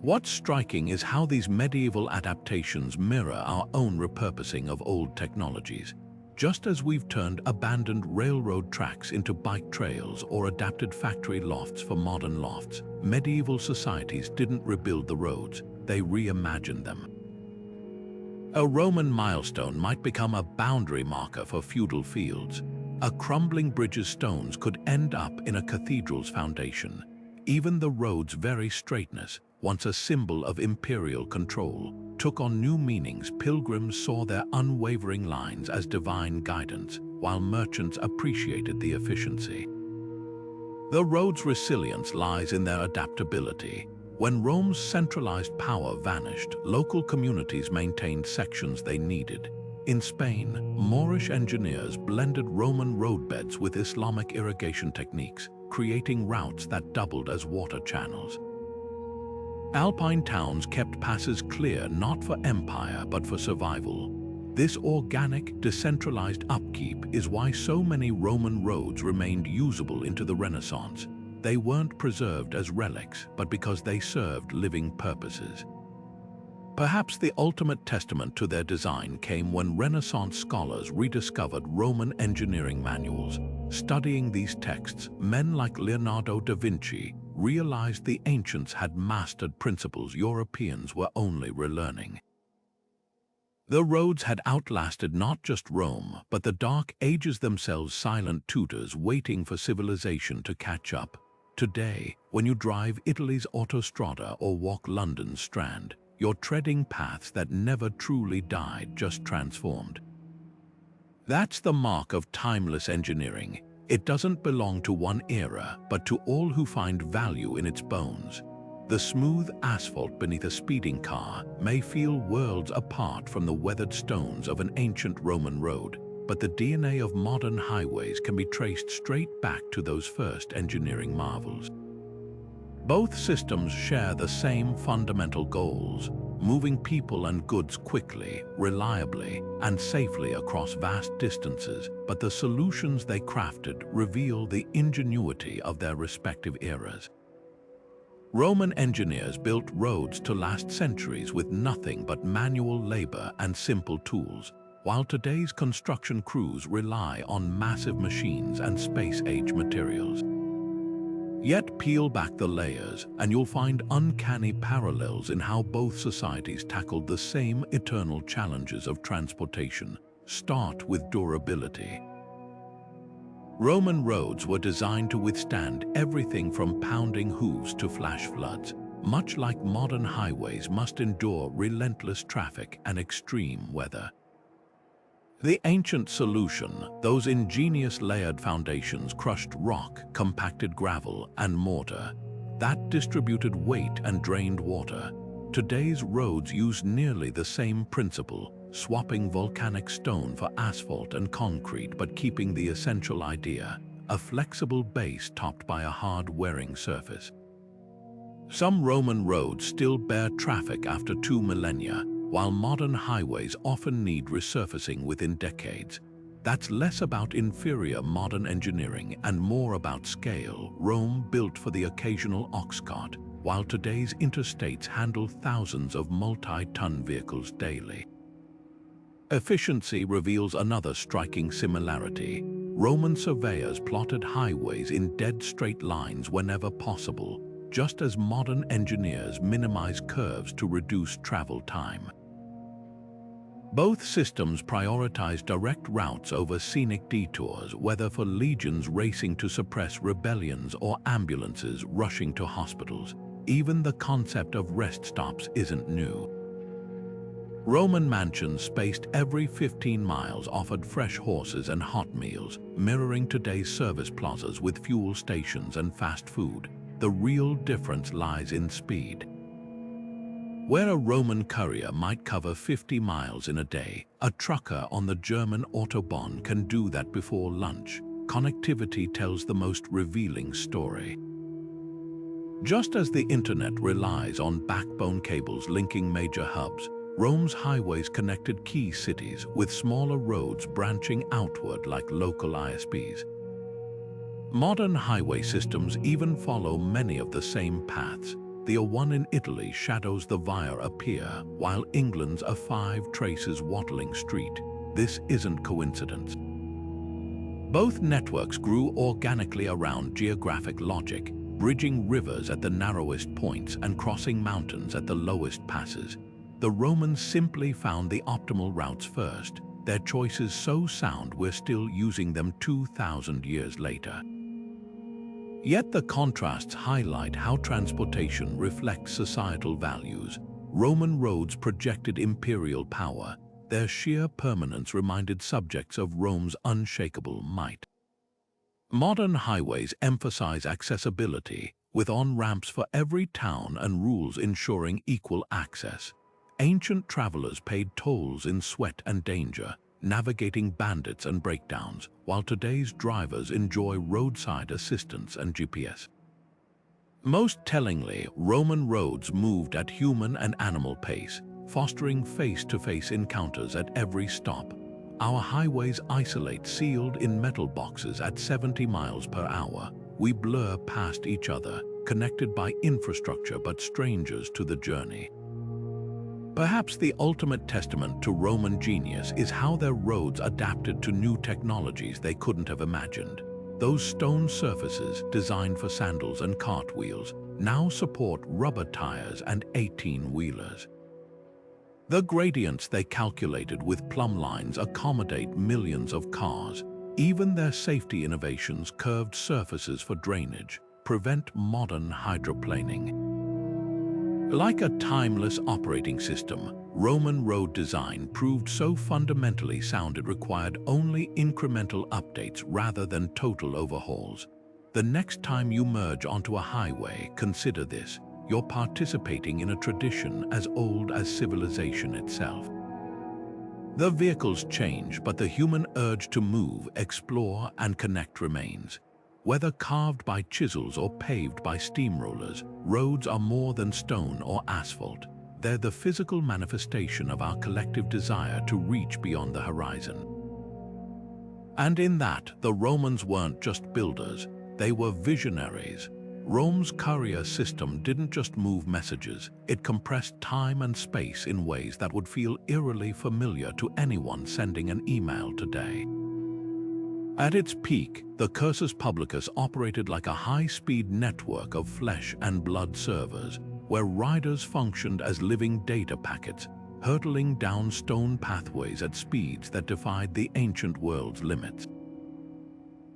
What's striking is how these medieval adaptations mirror our own repurposing of old technologies. Just as we've turned abandoned railroad tracks into bike trails or adapted factory lofts for modern lofts, medieval societies didn't rebuild the roads, they reimagined them. A Roman milestone might become a boundary marker for feudal fields. A crumbling bridge's stones could end up in a cathedral's foundation. Even the road's very straightness, once a symbol of imperial control, took on new meanings. Pilgrims saw their unwavering lines as divine guidance, while merchants appreciated the efficiency. The road's resilience lies in their adaptability. When Rome's centralized power vanished, local communities maintained sections they needed. In Spain, Moorish engineers blended Roman roadbeds with Islamic irrigation techniques, creating routes that doubled as water channels. Alpine towns kept passes clear not for empire but for survival. This organic, decentralized upkeep is why so many Roman roads remained usable into the Renaissance. They weren't preserved as relics, but because they served living purposes. Perhaps the ultimate testament to their design came when Renaissance scholars rediscovered Roman engineering manuals. Studying these texts, men like Leonardo da Vinci realized the ancients had mastered principles Europeans were only relearning. The roads had outlasted not just Rome, but the Dark Ages themselves, silent tutors waiting for civilization to catch up. Today, when you drive Italy's autostrada or walk London's Strand, you're treading paths that never truly died, just transformed. That's the mark of timeless engineering. It doesn't belong to one era, but to all who find value in its bones. The smooth asphalt beneath a speeding car may feel worlds apart from the weathered stones of an ancient Roman road, but the DNA of modern highways can be traced straight back to those first engineering marvels. Both systems share the same fundamental goals: moving people and goods quickly, reliably, and safely across vast distances, but the solutions they crafted reveal the ingenuity of their respective eras. Roman engineers built roads to last centuries with nothing but manual labor and simple tools, while today's construction crews rely on massive machines and space-age materials. Yet peel back the layers, and you'll find uncanny parallels in how both societies tackled the same eternal challenges of transportation. Start with durability. Roman roads were designed to withstand everything from pounding hooves to flash floods. Much like modern highways must endure relentless traffic and extreme weather. The ancient solution, those ingenious layered foundations, crushed rock, compacted gravel, and mortar, that distributed weight and drained water. Today's roads use nearly the same principle, swapping volcanic stone for asphalt and concrete, but keeping the essential idea: a flexible base topped by a hard-wearing surface. Some Roman roads still bear traffic after 2 millennia, while modern highways often need resurfacing within decades. That's less about inferior modern engineering and more about scale. Rome built for the occasional ox cart, while today's interstates handle thousands of multi-ton vehicles daily. Efficiency reveals another striking similarity. Roman surveyors plotted highways in dead straight lines whenever possible, just as modern engineers minimize curves to reduce travel time. Both systems prioritize direct routes over scenic detours, whether for legions racing to suppress rebellions or ambulances rushing to hospitals. Even the concept of rest stops isn't new. Roman mansions spaced every 15 miles offered fresh horses and hot meals, mirroring today's service plazas with fuel stations and fast food. The real difference lies in speed. Where a Roman courier might cover 50 miles in a day, a trucker on the German Autobahn can do that before lunch. Connectivity tells the most revealing story. Just as the internet relies on backbone cables linking major hubs, Rome's highways connected key cities, with smaller roads branching outward like local ISPs. Modern highway systems even follow many of the same paths. The A1 in Italy shadows the Via Appia, while England's A5 traces Watling Street. This isn't coincidence. Both networks grew organically around geographic logic, bridging rivers at the narrowest points and crossing mountains at the lowest passes. The Romans simply found the optimal routes first, their choices so sound we're still using them 2,000 years later. Yet the contrasts highlight how transportation reflects societal values. Roman roads projected imperial power. Their sheer permanence reminded subjects of Rome's unshakable might. Modern highways emphasize accessibility, with on-ramps for every town and rules ensuring equal access. Ancient travelers paid tolls in sweat and danger, navigating bandits and breakdowns, while today's drivers enjoy roadside assistance and GPS. Most tellingly, Roman roads moved at human and animal pace, fostering face-to-face encounters at every stop. Our highways isolate, sealed in metal boxes at 70 miles per hour. We blur past each other, connected by infrastructure but strangers to the journey. Perhaps the ultimate testament to Roman genius is how their roads adapted to new technologies they couldn't have imagined. Those stone surfaces, designed for sandals and cartwheels, now support rubber tires and 18-wheelers. The gradients they calculated with plumb lines accommodate millions of cars. Even their safety innovations, curved surfaces for drainage, prevent modern hydroplaning. Like a timeless operating system, Roman road design proved so fundamentally sound it required only incremental updates rather than total overhauls. The next time you merge onto a highway, consider this: you're participating in a tradition as old as civilization itself. The vehicles change, but the human urge to move, explore, and connect remains. Whether carved by chisels or paved by steamrollers, roads are more than stone or asphalt. They're the physical manifestation of our collective desire to reach beyond the horizon. And in that, the Romans weren't just builders, they were visionaries. Rome's courier system didn't just move messages, it compressed time and space in ways that would feel eerily familiar to anyone sending an email today. At its peak, the Cursus Publicus operated like a high-speed network of flesh and blood servers, where riders functioned as living data packets, hurtling down stone pathways at speeds that defied the ancient world's limits.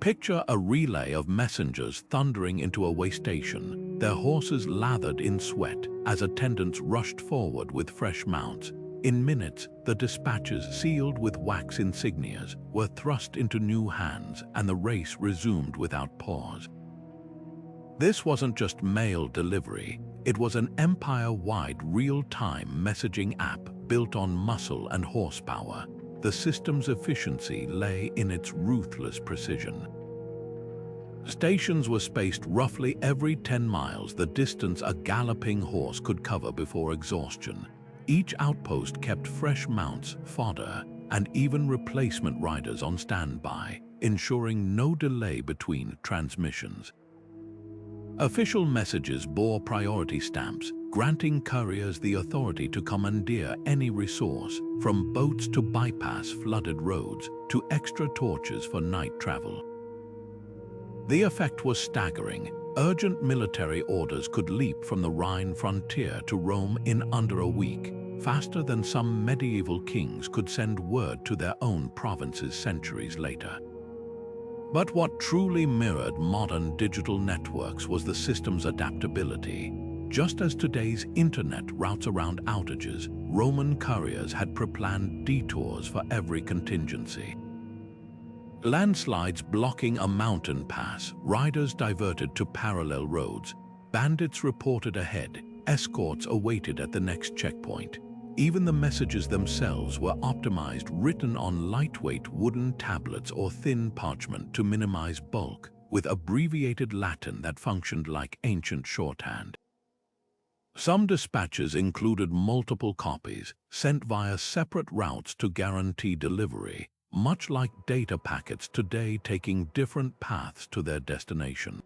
Picture a relay of messengers thundering into a way station, their horses lathered in sweat as attendants rushed forward with fresh mounts. In minutes, the dispatches, sealed with wax insignias, were thrust into new hands, and the race resumed without pause. This wasn't just mail delivery, it was an empire-wide real-time messaging app built on muscle and horsepower. The system's efficiency lay in its ruthless precision. Stations were spaced roughly every 10 miles, the distance a galloping horse could cover before exhaustion. Each outpost kept fresh mounts, fodder, and even replacement riders on standby, ensuring no delay between transmissions. Official messages bore priority stamps, granting couriers the authority to commandeer any resource, from boats to bypass flooded roads to extra torches for night travel. The effect was staggering. Urgent military orders could leap from the Rhine frontier to Rome in under a week, faster than some medieval kings could send word to their own provinces centuries later. But what truly mirrored modern digital networks was the system's adaptability. Just as today's internet routes around outages, Roman couriers had pre-planned detours for every contingency. Landslides blocking a mountain pass, riders diverted to parallel roads. Bandits reported ahead, escorts awaited at the next checkpoint. Even the messages themselves were optimized, written on lightweight wooden tablets or thin parchment to minimize bulk, with abbreviated Latin that functioned like ancient shorthand. Some dispatches included multiple copies, sent via separate routes to guarantee delivery, much like data packets today taking different paths to their destination.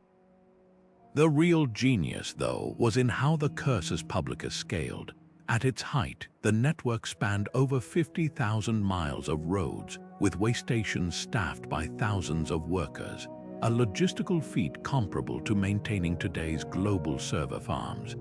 The real genius, though, was in how the Cursus Publicus scaled. At its height, the network spanned over 50,000 miles of roads, with way stations staffed by thousands of workers, a logistical feat comparable to maintaining today's global server farms.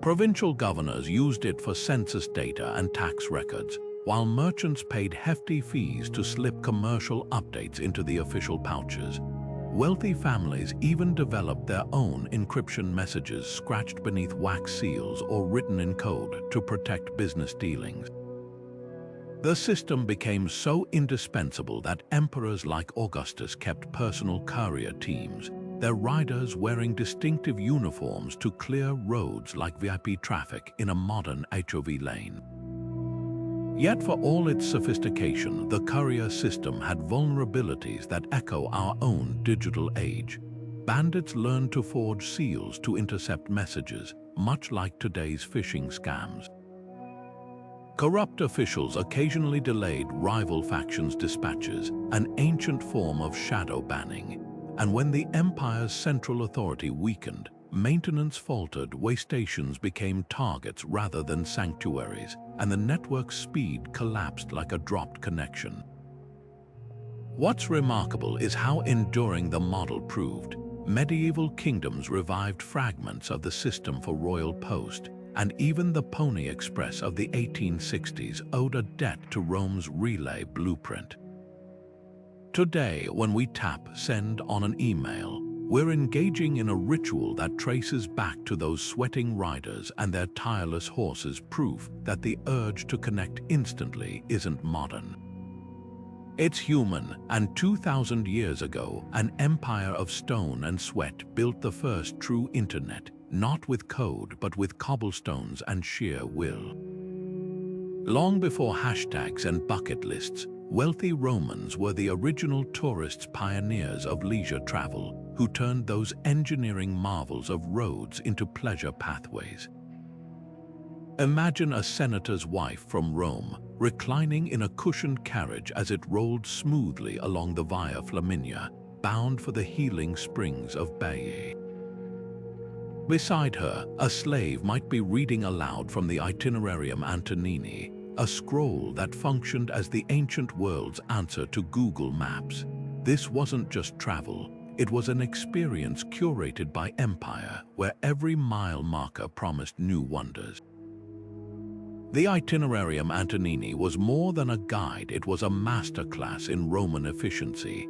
Provincial governors used it for census data and tax records, while merchants paid hefty fees to slip commercial updates into the official pouches. Wealthy families even developed their own encryption messages scratched beneath wax seals or written in code to protect business dealings. The system became so indispensable that emperors like Augustus kept personal courier teams, their riders wearing distinctive uniforms to clear roads like VIP traffic in a modern HOV lane. Yet for all its sophistication, the courier system had vulnerabilities that echo our own digital age. Bandits learned to forge seals to intercept messages, much like today's phishing scams. Corrupt officials occasionally delayed rival factions' dispatches, an ancient form of shadow banning. And when the empire's central authority weakened, maintenance faltered, way stations became targets rather than sanctuaries, and the network's speed collapsed like a dropped connection. What's remarkable is how enduring the model proved. Medieval kingdoms revived fragments of the system for royal post, and even the Pony Express of the 1860s owed a debt to Rome's relay blueprint. Today, when we tap send on an email, we're engaging in a ritual that traces back to those sweating riders and their tireless horses, proof that the urge to connect instantly isn't modern. It's human, and 2,000 years ago, an empire of stone and sweat built the first true internet, not with code but with cobblestones and sheer will. Long before hashtags and bucket lists, wealthy Romans were the original tourists, pioneers of leisure travel, who turned those engineering marvels of roads into pleasure pathways. Imagine a senator's wife from Rome, reclining in a cushioned carriage as it rolled smoothly along the Via Flaminia, bound for the healing springs of Baiae. Beside her, a slave might be reading aloud from the Itinerarium Antonini, a scroll that functioned as the ancient world's answer to Google Maps. This wasn't just travel, it was an experience curated by empire, where every mile marker promised new wonders. The Itinerarium Antonini was more than a guide, it was a masterclass in Roman efficiency.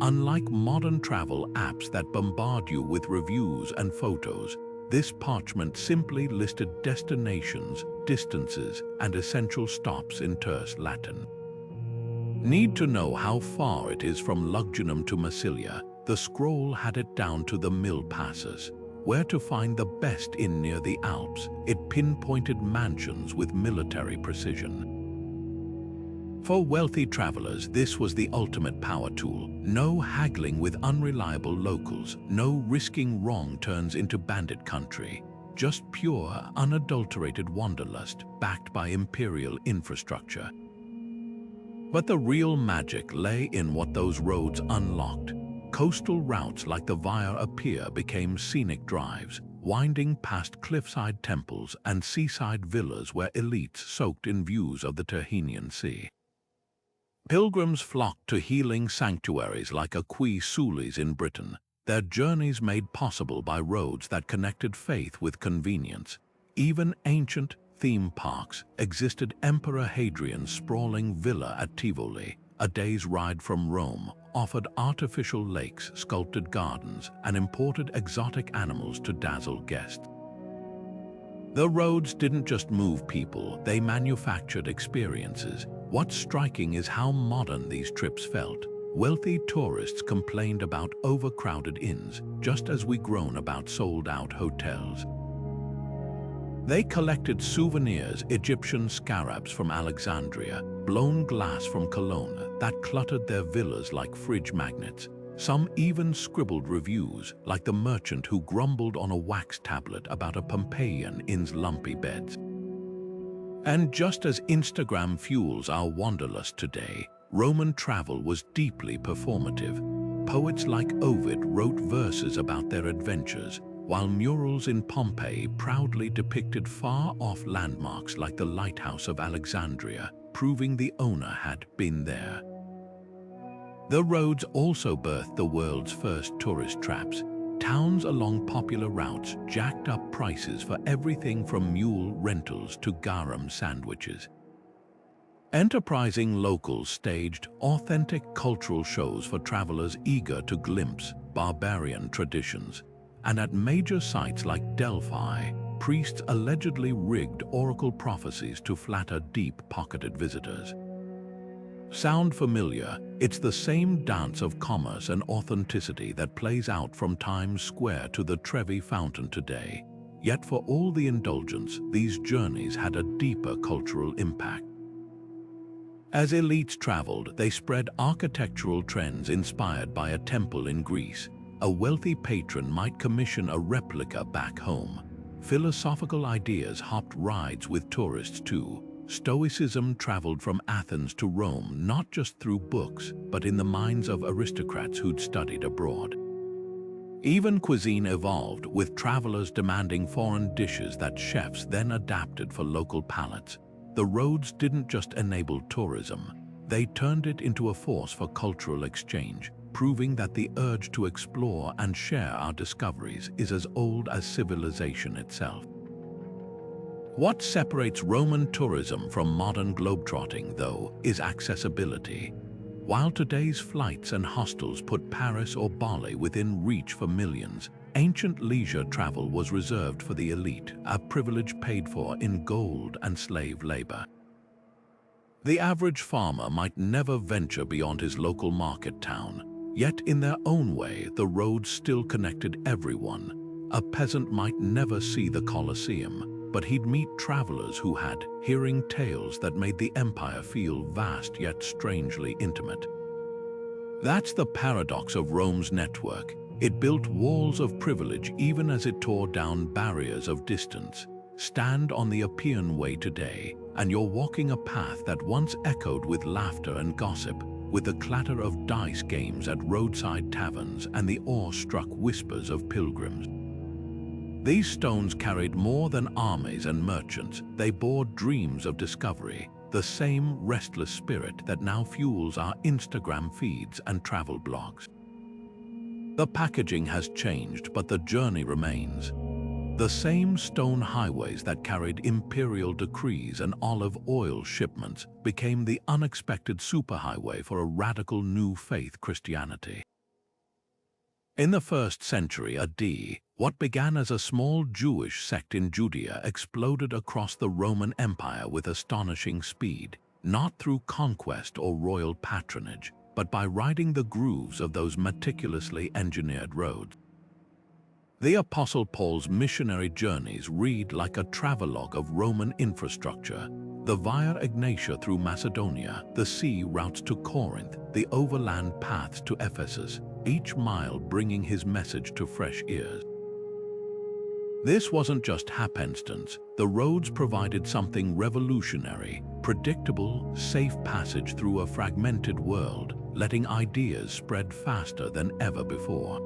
Unlike modern travel apps that bombard you with reviews and photos, this parchment simply listed destinations, distances, and essential stops in terse Latin. Need to know how far it is from Lugdunum to Massilia? The scroll had it down to the mill passes. Where to find the best inn near the Alps? It pinpointed mansions with military precision. For wealthy travelers, this was the ultimate power tool. No haggling with unreliable locals, no risking wrong turns into bandit country. Just pure, unadulterated wanderlust backed by imperial infrastructure. But the real magic lay in what those roads unlocked. Coastal routes like the Via Appia became scenic drives, winding past cliffside temples and seaside villas where elites soaked in views of the Tyrrhenian Sea. Pilgrims flocked to healing sanctuaries like Aquae Sulis in Britain, their journeys made possible by roads that connected faith with convenience. Even ancient theme parks existed. Emperor Hadrian's sprawling villa at Tivoli, a day's ride from Rome, offered artificial lakes, sculpted gardens, and imported exotic animals to dazzle guests. The roads didn't just move people, they manufactured experiences. What's striking is how modern these trips felt. Wealthy tourists complained about overcrowded inns, just as we groan about sold-out hotels. They collected souvenirs, Egyptian scarabs from Alexandria, blown glass from Cologne that cluttered their villas like fridge magnets. Some even scribbled reviews, like the merchant who grumbled on a wax tablet about a Pompeian inn's lumpy beds. And just as Instagram fuels our wanderlust today, Roman travel was deeply performative. Poets like Ovid wrote verses about their adventures, while murals in Pompeii proudly depicted far-off landmarks like the Lighthouse of Alexandria, proving the owner had been there. The roads also birthed the world's first tourist traps. Towns along popular routes jacked up prices for everything from mule rentals to garum sandwiches. Enterprising locals staged authentic cultural shows for travelers eager to glimpse barbarian traditions. And at major sites like Delphi, priests allegedly rigged oracle prophecies to flatter deep-pocketed visitors. Sound familiar? It's the same dance of commerce and authenticity that plays out from Times Square to the Trevi Fountain today. Yet for all the indulgence, these journeys had a deeper cultural impact. As elites traveled, they spread architectural trends inspired by a temple in Greece. A wealthy patron might commission a replica back home. Philosophical ideas hopped rides with tourists too. Stoicism traveled from Athens to Rome not just through books, but in the minds of aristocrats who'd studied abroad. Even cuisine evolved, with travelers demanding foreign dishes that chefs then adapted for local palates. The roads didn't just enable tourism, they turned it into a force for cultural exchange, proving that the urge to explore and share our discoveries is as old as civilization itself. What separates Roman tourism from modern globetrotting, though, is accessibility. While today's flights and hostels put Paris or Bali within reach for millions, ancient leisure travel was reserved for the elite, a privilege paid for in gold and slave labor. The average farmer might never venture beyond his local market town, yet in their own way the roads still connected everyone. A peasant might never see the Colosseum, but he'd meet travelers who had, hearing tales that made the empire feel vast yet strangely intimate. That's the paradox of Rome's network. It built walls of privilege even as it tore down barriers of distance. Stand on the Appian Way today, and you're walking a path that once echoed with laughter and gossip, with the clatter of dice games at roadside taverns and the awe-struck whispers of pilgrims. These stones carried more than armies and merchants. They bore dreams of discovery, the same restless spirit that now fuels our Instagram feeds and travel blogs. The packaging has changed, but the journey remains. The same stone highways that carried imperial decrees and olive oil shipments became the unexpected superhighway for a radical new faith, Christianity. In the 1st century AD, what began as a small Jewish sect in Judea exploded across the Roman Empire with astonishing speed, not through conquest or royal patronage, but by riding the grooves of those meticulously engineered roads. The Apostle Paul's missionary journeys read like a travelogue of Roman infrastructure. The Via Egnatia through Macedonia, the sea routes to Corinth, the overland paths to Ephesus, each mile bringing his message to fresh ears. This wasn't just happenstance. The roads provided something revolutionary, predictable, safe passage through a fragmented world, letting ideas spread faster than ever before.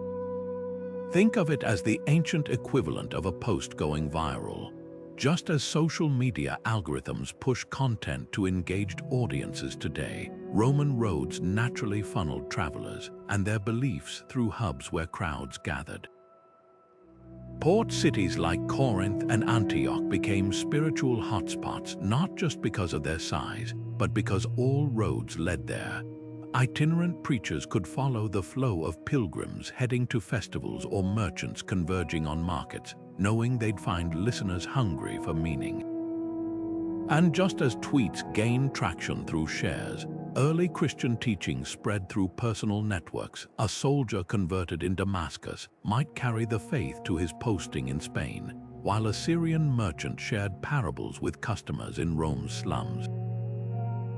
Think of it as the ancient equivalent of a post going viral. Just as social media algorithms push content to engaged audiences today, Roman roads naturally funneled travelers and their beliefs through hubs where crowds gathered. Port cities like Corinth and Antioch became spiritual hotspots not just because of their size, but because all roads led there. Itinerant preachers could follow the flow of pilgrims heading to festivals or merchants converging on markets, knowing they'd find listeners hungry for meaning. And just as tweets gained traction through shares, early Christian teaching spread through personal networks. A soldier converted in Damascus might carry the faith to his posting in Spain, while a Syrian merchant shared parables with customers in Rome's slums.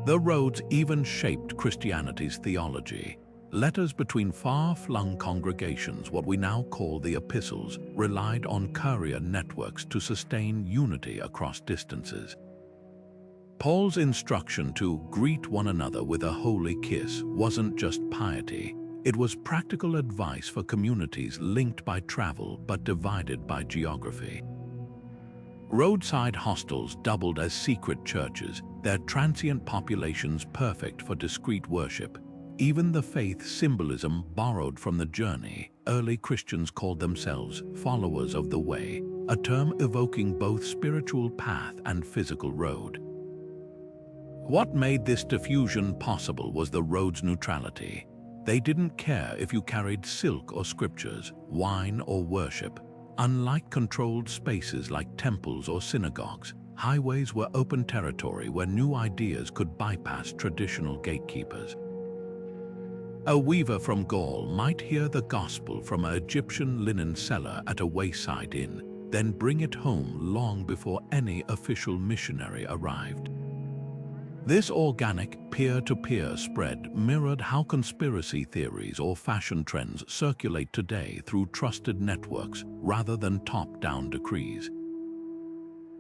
The roads even shaped Christianity's theology. Letters between far-flung congregations, what we now call the epistles, relied on courier networks to sustain unity across distances. Paul's instruction to greet one another with a holy kiss wasn't just piety. It was practical advice for communities linked by travel but divided by geography. Roadside hostels doubled as secret churches, their transient populations perfect for discreet worship. Even the faith symbolism borrowed from the journey. Early Christians called themselves followers of the way, a term evoking both spiritual path and physical road. What made this diffusion possible was the road's neutrality. They didn't care if you carried silk or scriptures, wine or worship. Unlike controlled spaces like temples or synagogues, highways were open territory where new ideas could bypass traditional gatekeepers. A weaver from Gaul might hear the gospel from an Egyptian linen seller at a wayside inn, then bring it home long before any official missionary arrived. This organic, peer-to-peer spread mirrored how conspiracy theories or fashion trends circulate today through trusted networks rather than top-down decrees.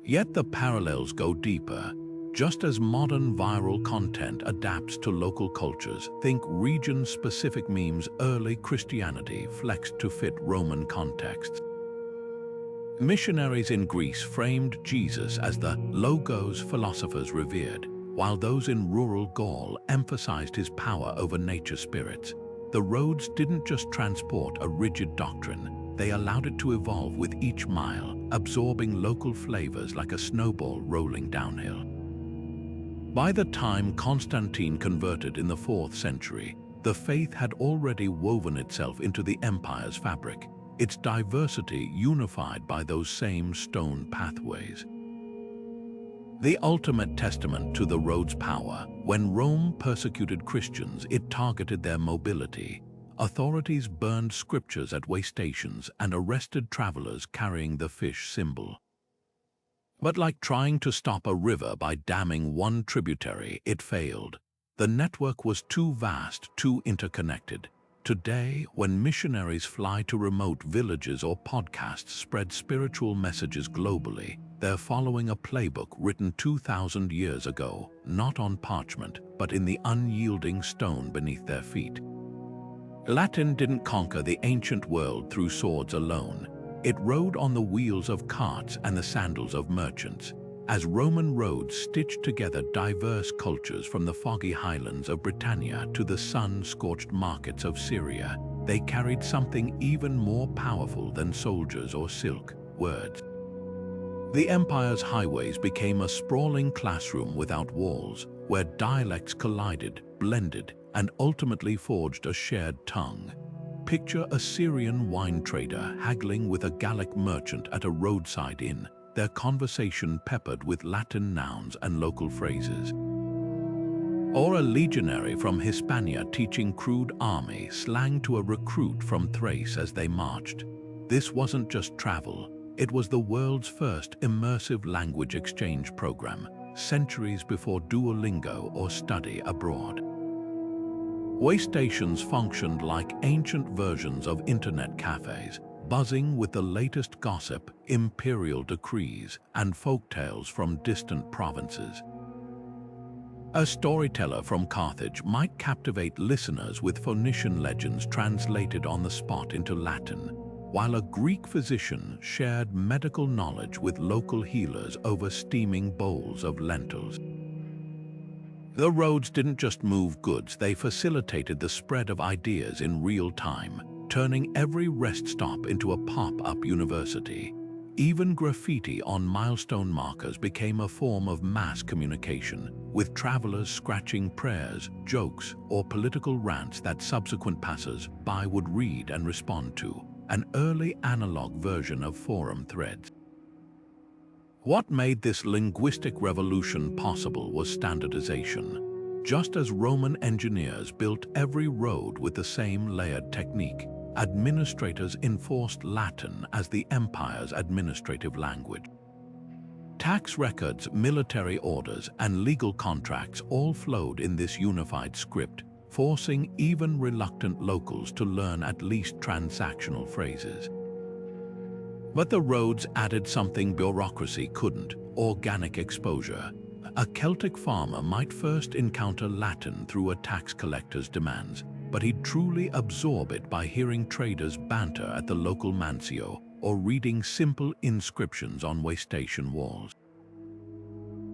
Yet the parallels go deeper. Just as modern viral content adapts to local cultures, think region-specific memes. Early Christianity flexed to fit Roman contexts. Missionaries in Greece framed Jesus as the logos philosophers revered, while those in rural Gaul emphasized his power over nature spirits. The roads didn't just transport a rigid doctrine, they allowed it to evolve with each mile, absorbing local flavors like a snowball rolling downhill. By the time Constantine converted in the 4th century, the faith had already woven itself into the empire's fabric, its diversity unified by those same stone pathways. The ultimate testament to the road's power, when Rome persecuted Christians, it targeted their mobility. Authorities burned scriptures at way stations and arrested travelers carrying the fish symbol. But like trying to stop a river by damming one tributary, it failed. The network was too vast, too interconnected. Today, when missionaries fly to remote villages or podcasts spread spiritual messages globally, they're following a playbook written 2,000 years ago, not on parchment, but in the unyielding stone beneath their feet. Latin didn't conquer the ancient world through swords alone. It rode on the wheels of carts and the sandals of merchants. As Roman roads stitched together diverse cultures from the foggy highlands of Britannia to the sun-scorched markets of Syria, they carried something even more powerful than soldiers or silk: words. The empire's highways became a sprawling classroom without walls, where dialects collided, blended, and ultimately forged a shared tongue. Picture a Syrian wine trader haggling with a Gallic merchant at a roadside inn, their conversation peppered with Latin nouns and local phrases. Or a legionary from Hispania teaching crude army slang to a recruit from Thrace as they marched. This wasn't just travel, it was the world's first immersive language exchange program, centuries before Duolingo or study abroad. Way stations functioned like ancient versions of internet cafes, buzzing with the latest gossip, imperial decrees, and folktales from distant provinces. A storyteller from Carthage might captivate listeners with Phoenician legends translated on the spot into Latin, while a Greek physician shared medical knowledge with local healers over steaming bowls of lentils. The roads didn't just move goods, they facilitated the spread of ideas in real time, turning every rest stop into a pop-up university. Even graffiti on milestone markers became a form of mass communication, with travelers scratching prayers, jokes, or political rants that subsequent passers-by would read and respond to, an early analog version of forum threads. What made this linguistic revolution possible was standardization. Just as Roman engineers built every road with the same layered technique, administrators enforced Latin as the empire's administrative language. Tax records, military orders, and legal contracts all flowed in this unified script, forcing even reluctant locals to learn at least transactional phrases. But the roads added something bureaucracy couldn't: organic exposure. A Celtic farmer might first encounter Latin through a tax collector's demands, but he'd truly absorb it by hearing traders banter at the local mancio or reading simple inscriptions on way station walls.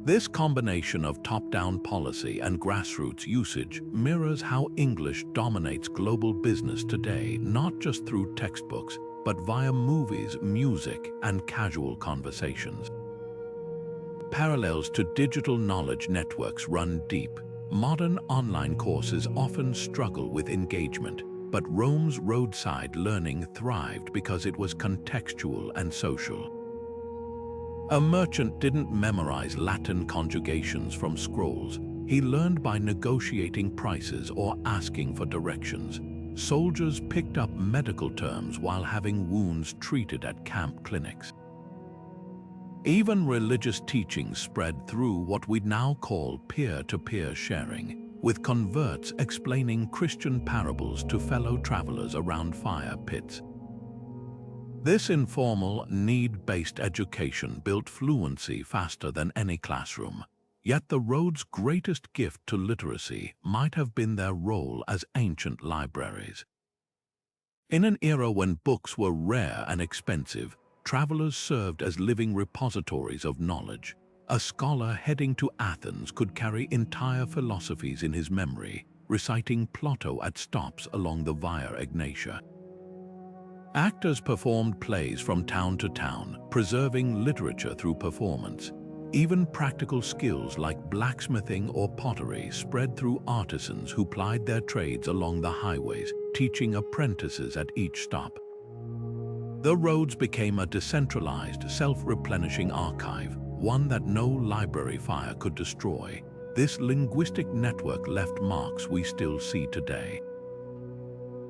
This combination of top-down policy and grassroots usage mirrors how English dominates global business today, not just through textbooks, but via movies, music, and casual conversations. Parallels to digital knowledge networks run deep. Modern online courses often struggle with engagement, but Rome's roadside learning thrived because it was contextual and social. A merchant didn't memorize Latin conjugations from scrolls. He learned by negotiating prices or asking for directions. Soldiers picked up medical terms while having wounds treated at camp clinics. Even religious teachings spread through what we now call peer-to-peer sharing, with converts explaining Christian parables to fellow travelers around fire pits. This informal, need-based education built fluency faster than any classroom. Yet the road's greatest gift to literacy might have been their role as ancient libraries. In an era when books were rare and expensive, travelers served as living repositories of knowledge. A scholar heading to Athens could carry entire philosophies in his memory, reciting Plato at stops along the Via Egnatia. Actors performed plays from town to town, preserving literature through performance. Even practical skills like blacksmithing or pottery spread through artisans who plied their trades along the highways, teaching apprentices at each stop. The roads became a decentralized, self-replenishing archive, one that no library fire could destroy. This linguistic network left marks we still see today.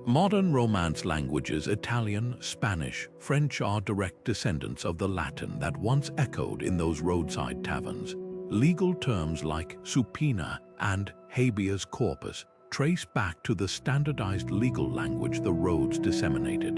Modern Romance languages, Italian, Spanish, French, are direct descendants of the Latin that once echoed in those roadside taverns. Legal terms like supina and habeas corpus trace back to the standardized legal language the roads disseminated.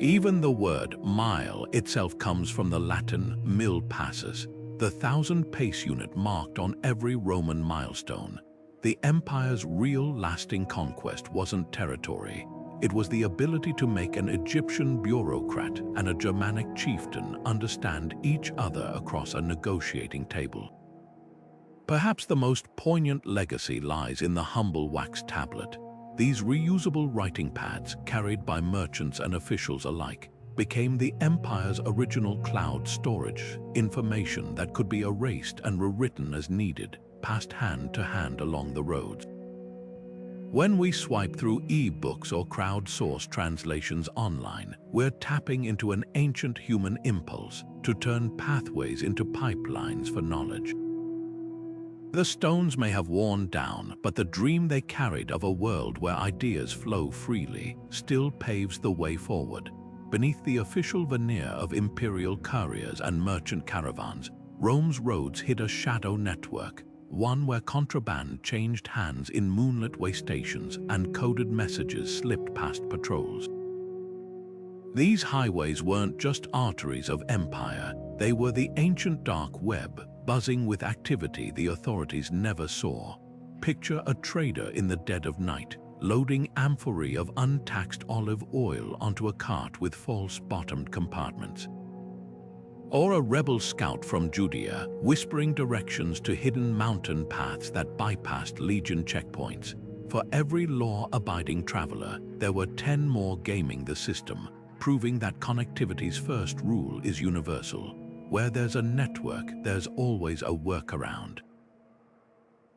Even the word mile itself comes from the Latin mil passus, the 1,000-pace unit marked on every Roman milestone. The empire's real lasting conquest wasn't territory. It was the ability to make an Egyptian bureaucrat and a Germanic chieftain understand each other across a negotiating table. Perhaps the most poignant legacy lies in the humble wax tablet. These reusable writing pads, carried by merchants and officials alike, became the empire's original cloud storage, information that could be erased and rewritten as needed, passed hand to hand along the roads. When we swipe through e-books or crowdsourced translations online, we're tapping into an ancient human impulse to turn pathways into pipelines for knowledge. The stones may have worn down, but the dream they carried of a world where ideas flow freely still paves the way forward. Beneath the official veneer of imperial couriers and merchant caravans, Rome's roads hid a shadow network, one where contraband changed hands in moonlit way stations and coded messages slipped past patrols. These highways weren't just arteries of empire, they were the ancient dark web, buzzing with activity the authorities never saw. Picture a trader in the dead of night, loading amphorae of untaxed olive oil onto a cart with false-bottomed compartments. Or a rebel scout from Judea, whispering directions to hidden mountain paths that bypassed legion checkpoints. For every law-abiding traveler, there were 10 more gaming the system, proving that connectivity's first rule is universal. Where there's a network, there's always a workaround.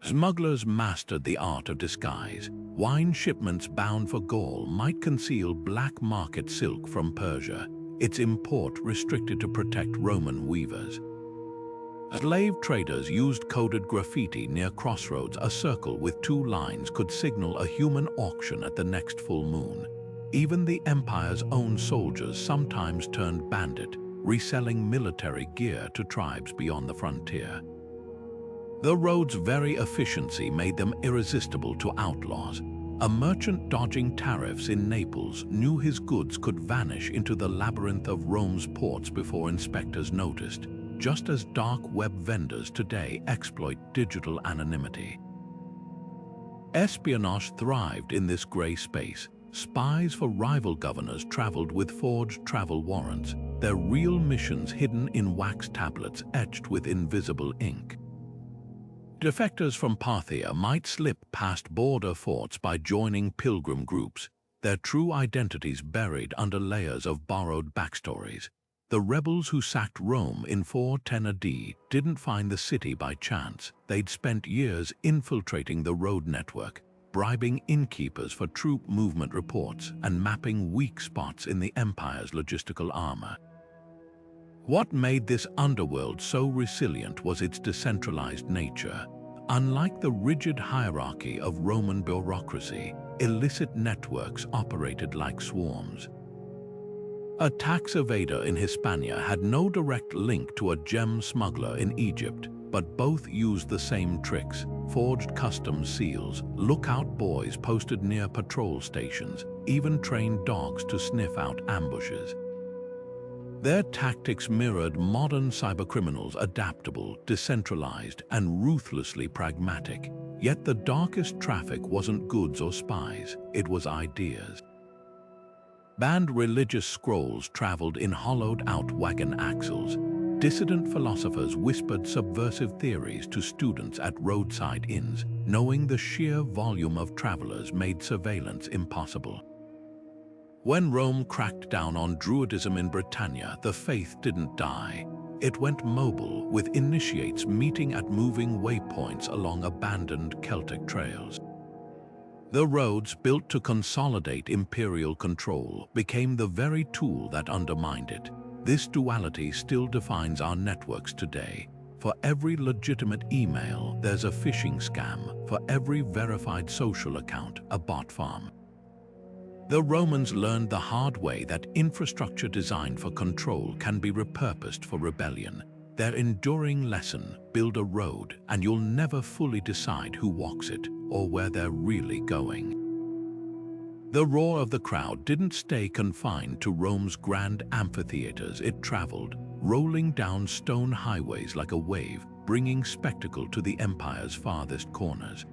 Smugglers mastered the art of disguise. Wine shipments bound for Gaul might conceal black market silk from Persia, its import restricted to protect Roman weavers. Slave traders used coded graffiti near crossroads. A circle with 2 lines could signal a human auction at the next full moon. Even the empire's own soldiers sometimes turned bandit, reselling military gear to tribes beyond the frontier. The road's very efficiency made them irresistible to outlaws. A merchant dodging tariffs in Naples knew his goods could vanish into the labyrinth of Rome's ports before inspectors noticed, just as dark web vendors today exploit digital anonymity. Espionage thrived in this gray space. Spies for rival governors traveled with forged travel warrants, their real missions hidden in wax tablets etched with invisible ink. Defectors from Parthia might slip past border forts by joining pilgrim groups, their true identities buried under layers of borrowed backstories. The rebels who sacked Rome in 410 AD didn't find the city by chance. They'd spent years infiltrating the road network, bribing innkeepers for troop movement reports and mapping weak spots in the empire's logistical armor. What made this underworld so resilient was its decentralized nature. Unlike the rigid hierarchy of Roman bureaucracy, illicit networks operated like swarms. A tax evader in Hispania had no direct link to a gem smuggler in Egypt, but both used the same tricks: forged customs seals, lookout boys posted near patrol stations, even trained dogs to sniff out ambushes. Their tactics mirrored modern cybercriminals, adaptable, decentralized, and ruthlessly pragmatic. Yet the darkest traffic wasn't goods or spies, it was ideas. Banned religious scrolls traveled in hollowed-out wagon axles. Dissident philosophers whispered subversive theories to students at roadside inns, knowing the sheer volume of travelers made surveillance impossible. When Rome cracked down on Druidism in Britannia, the faith didn't die. It went mobile, with initiates meeting at moving waypoints along abandoned Celtic trails. The roads, built to consolidate imperial control, became the very tool that undermined it. This duality still defines our networks today. For every legitimate email, there's a phishing scam. For every verified social account, a bot farm. The Romans learned the hard way that infrastructure designed for control can be repurposed for rebellion. Their enduring lesson: build a road and you'll never fully decide who walks it or where they're really going. The roar of the crowd didn't stay confined to Rome's grand amphitheaters. It traveled, rolling down stone highways like a wave, bringing spectacle to the empire's farthest corners.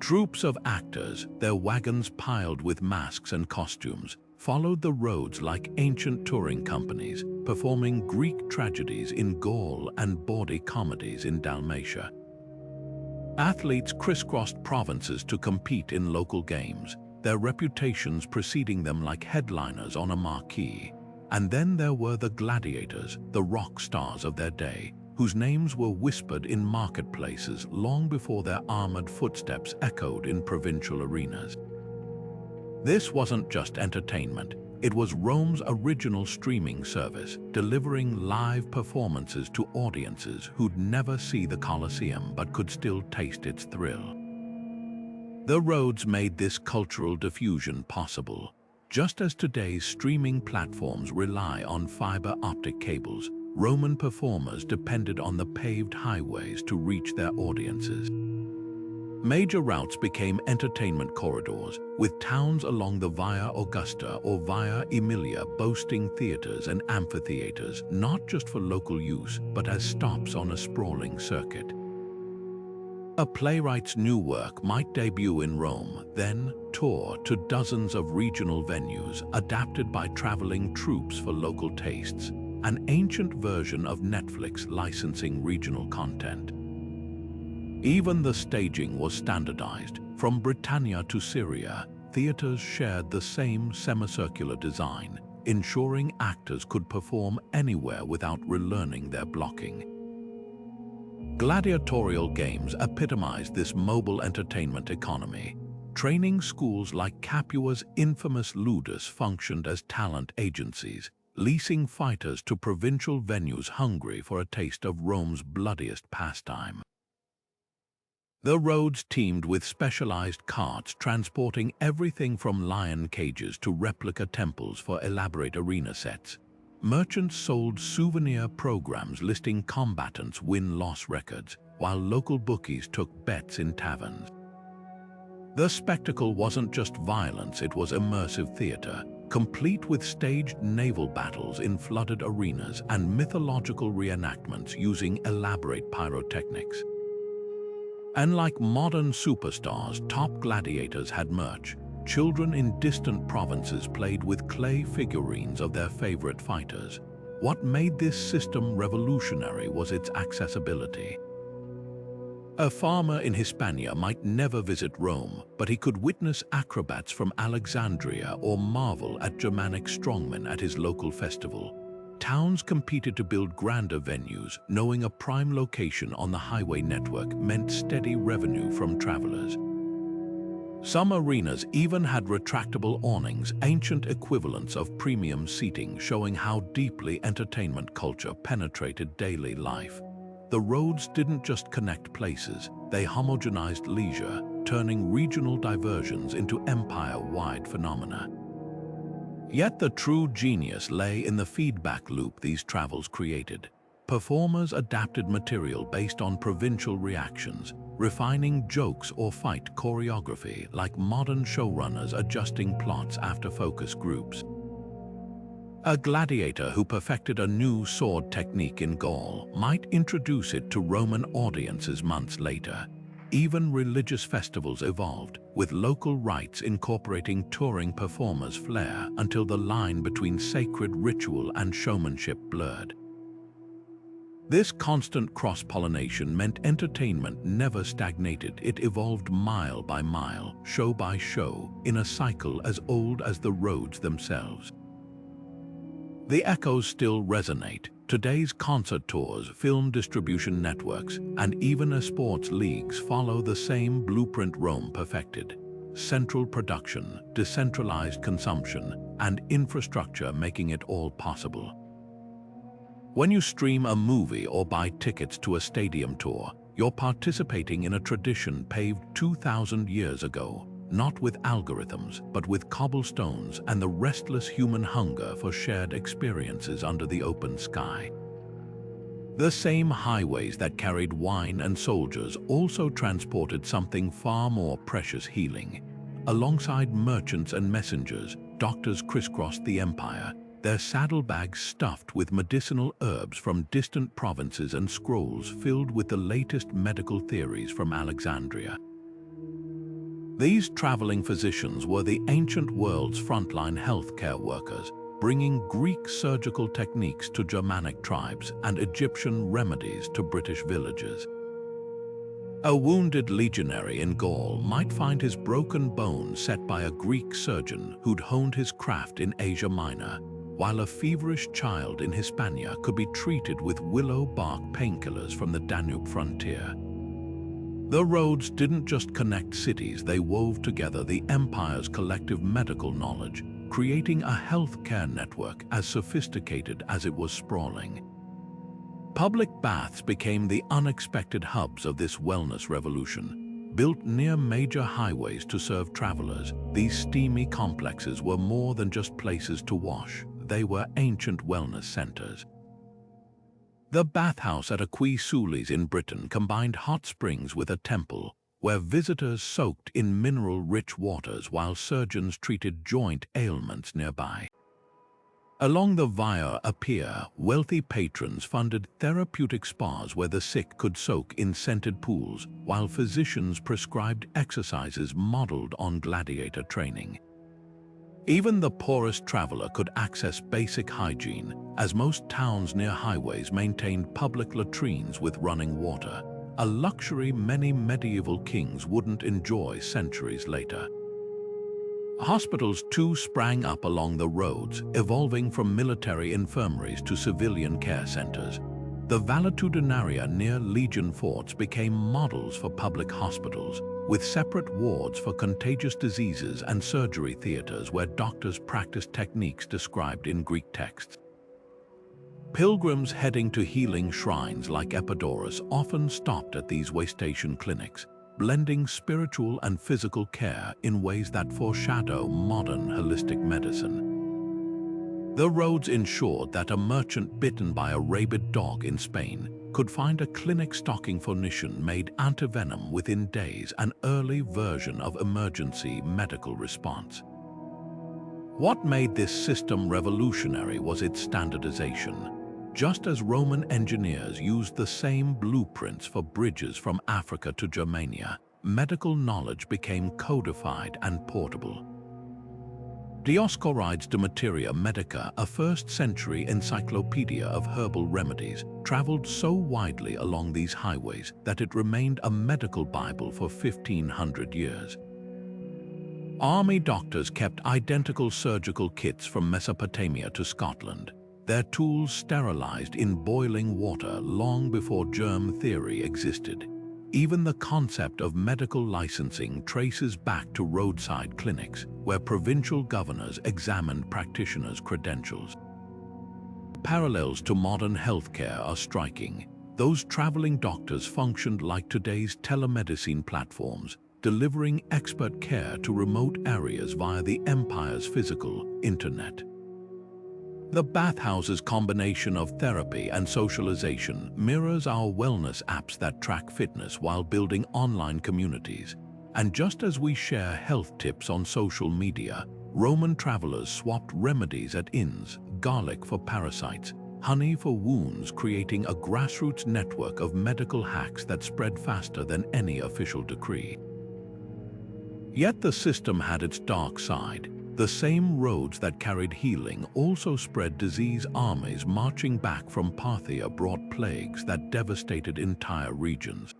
Troops of actors, their wagons piled with masks and costumes, followed the roads like ancient touring companies, performing Greek tragedies in Gaul and bawdy comedies in Dalmatia. Athletes crisscrossed provinces to compete in local games, their reputations preceding them like headliners on a marquee. And then there were the gladiators, the rock stars of their day, whose names were whispered in marketplaces long before their armored footsteps echoed in provincial arenas. This wasn't just entertainment, it was Rome's original streaming service, delivering live performances to audiences who'd never see the Colosseum but could still taste its thrill. The roads made this cultural diffusion possible. Just as today's streaming platforms rely on fiber optic cables, Roman performers depended on the paved highways to reach their audiences. Major routes became entertainment corridors, with towns along the Via Augusta or Via Aemilia boasting theaters and amphitheaters, not just for local use, but as stops on a sprawling circuit. A playwright's new work might debut in Rome, then tour to dozens of regional venues, adapted by traveling troupes for local tastes, an ancient version of Netflix licensing regional content. Even the staging was standardized. From Britannia to Syria, theaters shared the same semicircular design, ensuring actors could perform anywhere without relearning their blocking. Gladiatorial games epitomized this mobile entertainment economy. Training schools like Capua's infamous Ludus functioned as talent agencies, leasing fighters to provincial venues hungry for a taste of Rome's bloodiest pastime. The roads teemed with specialized carts transporting everything from lion cages to replica temples for elaborate arena sets. Merchants sold souvenir programs listing combatants' win-loss records, while local bookies took bets in taverns. The spectacle wasn't just violence, it was immersive theater, complete with staged naval battles in flooded arenas and mythological reenactments using elaborate pyrotechnics. And like modern superstars, top gladiators had merch. Children in distant provinces played with clay figurines of their favorite fighters. What made this system revolutionary was its accessibility. A farmer in Hispania might never visit Rome, but he could witness acrobats from Alexandria or marvel at Germanic strongmen at his local festival. Towns competed to build grander venues, knowing a prime location on the highway network meant steady revenue from travelers. Some arenas even had retractable awnings, ancient equivalents of premium seating, showing how deeply entertainment culture penetrated daily life. The roads didn't just connect places, they homogenized leisure, turning regional diversions into empire-wide phenomena. Yet the true genius lay in the feedback loop these travels created. Performers adapted material based on provincial reactions, refining jokes or fight choreography like modern showrunners adjusting plots after focus groups. A gladiator who perfected a new sword technique in Gaul might introduce it to Roman audiences months later. Even religious festivals evolved, with local rites incorporating touring performers' flair until the line between sacred ritual and showmanship blurred. This constant cross-pollination meant entertainment never stagnated. It evolved mile by mile, show by show, in a cycle as old as the roads themselves. The echoes still resonate. Today's concert tours, film distribution networks, and even sports leagues follow the same blueprint Rome perfected. Central production, decentralized consumption, and infrastructure making it all possible. When you stream a movie or buy tickets to a stadium tour, you're participating in a tradition paved 2,000 years ago, not with algorithms, but with cobblestones and the restless human hunger for shared experiences under the open sky. The same highways that carried wine and soldiers also transported something far more precious: healing. Alongside merchants and messengers, doctors crisscrossed the empire, their saddlebags stuffed with medicinal herbs from distant provinces and scrolls filled with the latest medical theories from Alexandria. These traveling physicians were the ancient world's frontline healthcare workers, bringing Greek surgical techniques to Germanic tribes and Egyptian remedies to British villages. A wounded legionary in Gaul might find his broken bone set by a Greek surgeon who'd honed his craft in Asia Minor, while a feverish child in Hispania could be treated with willow bark painkillers from the Danube frontier. The roads didn't just connect cities, they wove together the empire's collective medical knowledge, creating a healthcare network as sophisticated as it was sprawling. Public baths became the unexpected hubs of this wellness revolution. Built near major highways to serve travelers, these steamy complexes were more than just places to wash. They were ancient wellness centers. The bathhouse at Aquae Sulis in Britain combined hot springs with a temple, where visitors soaked in mineral-rich waters while surgeons treated joint ailments nearby. Along the Via Appia, wealthy patrons funded therapeutic spas where the sick could soak in scented pools, while physicians prescribed exercises modeled on gladiator training. Even the poorest traveler could access basic hygiene, as most towns near highways maintained public latrines with running water, a luxury many medieval kings wouldn't enjoy centuries later. Hospitals too sprang up along the roads, evolving from military infirmaries to civilian care centers. The valetudinaria near legion forts became models for public hospitals, with separate wards for contagious diseases and surgery theaters where doctors practiced techniques described in Greek texts. Pilgrims heading to healing shrines like Epidaurus often stopped at these waystation clinics, blending spiritual and physical care in ways that foreshadow modern holistic medicine. The roads ensured that a merchant bitten by a rabid dog in Spain could find a clinic stocking phoenician-made antivenom within days, an early version of emergency medical response. What made this system revolutionary was its standardization. Just as Roman engineers used the same blueprints for bridges from Africa to Germania, medical knowledge became codified and portable. Dioscorides de Materia Medica, a first-century encyclopedia of herbal remedies, traveled so widely along these highways that it remained a medical Bible for 1,500 years. Army doctors kept identical surgical kits from Mesopotamia to Scotland, their tools sterilized in boiling water long before germ theory existed. Even the concept of medical licensing traces back to roadside clinics, where provincial governors examined practitioners' credentials. Parallels to modern healthcare are striking. Those traveling doctors functioned like today's telemedicine platforms, delivering expert care to remote areas via the empire's physical internet. The bathhouse's combination of therapy and socialization mirrors our wellness apps that track fitness while building online communities. And just as we share health tips on social media, Roman travelers swapped remedies at inns, garlic for parasites, honey for wounds, creating a grassroots network of medical hacks that spread faster than any official decree. Yet the system had its dark side. The same roads that carried healing also spread disease. Armies marching back from Parthia brought plagues that devastated entire regions.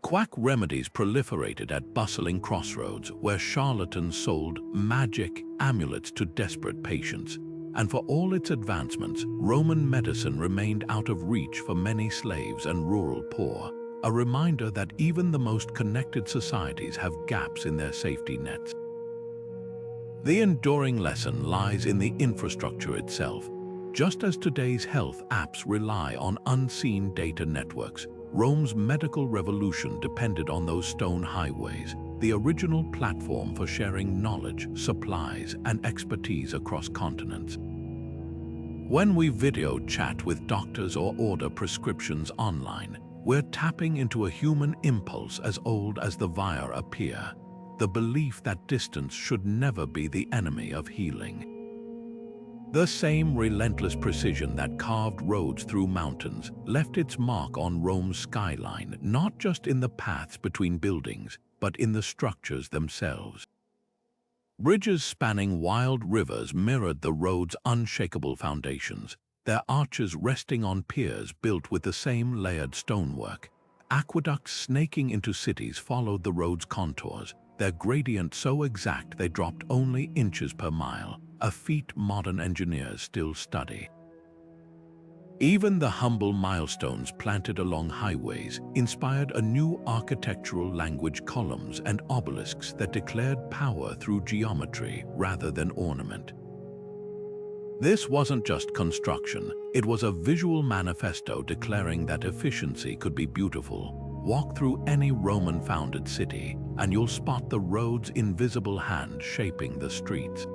Quack remedies proliferated at bustling crossroads where charlatans sold magic amulets to desperate patients. And for all its advancements, Roman medicine remained out of reach for many slaves and rural poor, a reminder that even the most connected societies have gaps in their safety nets. The enduring lesson lies in the infrastructure itself. Just as today's health apps rely on unseen data networks, Rome's medical revolution depended on those stone highways, the original platform for sharing knowledge, supplies, and expertise across continents. When we video chat with doctors or order prescriptions online, we're tapping into a human impulse as old as the via appear, the belief that distance should never be the enemy of healing. The same relentless precision that carved roads through mountains left its mark on Rome's skyline, not just in the paths between buildings, but in the structures themselves. Bridges spanning wild rivers mirrored the road's unshakable foundations, their arches resting on piers built with the same layered stonework. Aqueducts snaking into cities followed the road's contours, their gradient so exact they dropped only inches per mile, a feat modern engineers still study. Even the humble milestones planted along highways inspired a new architectural language, columns and obelisks that declared power through geometry rather than ornament. This wasn't just construction, it was a visual manifesto declaring that efficiency could be beautiful. Walk through any Roman-founded city, and you'll spot the road's invisible hand shaping the streets.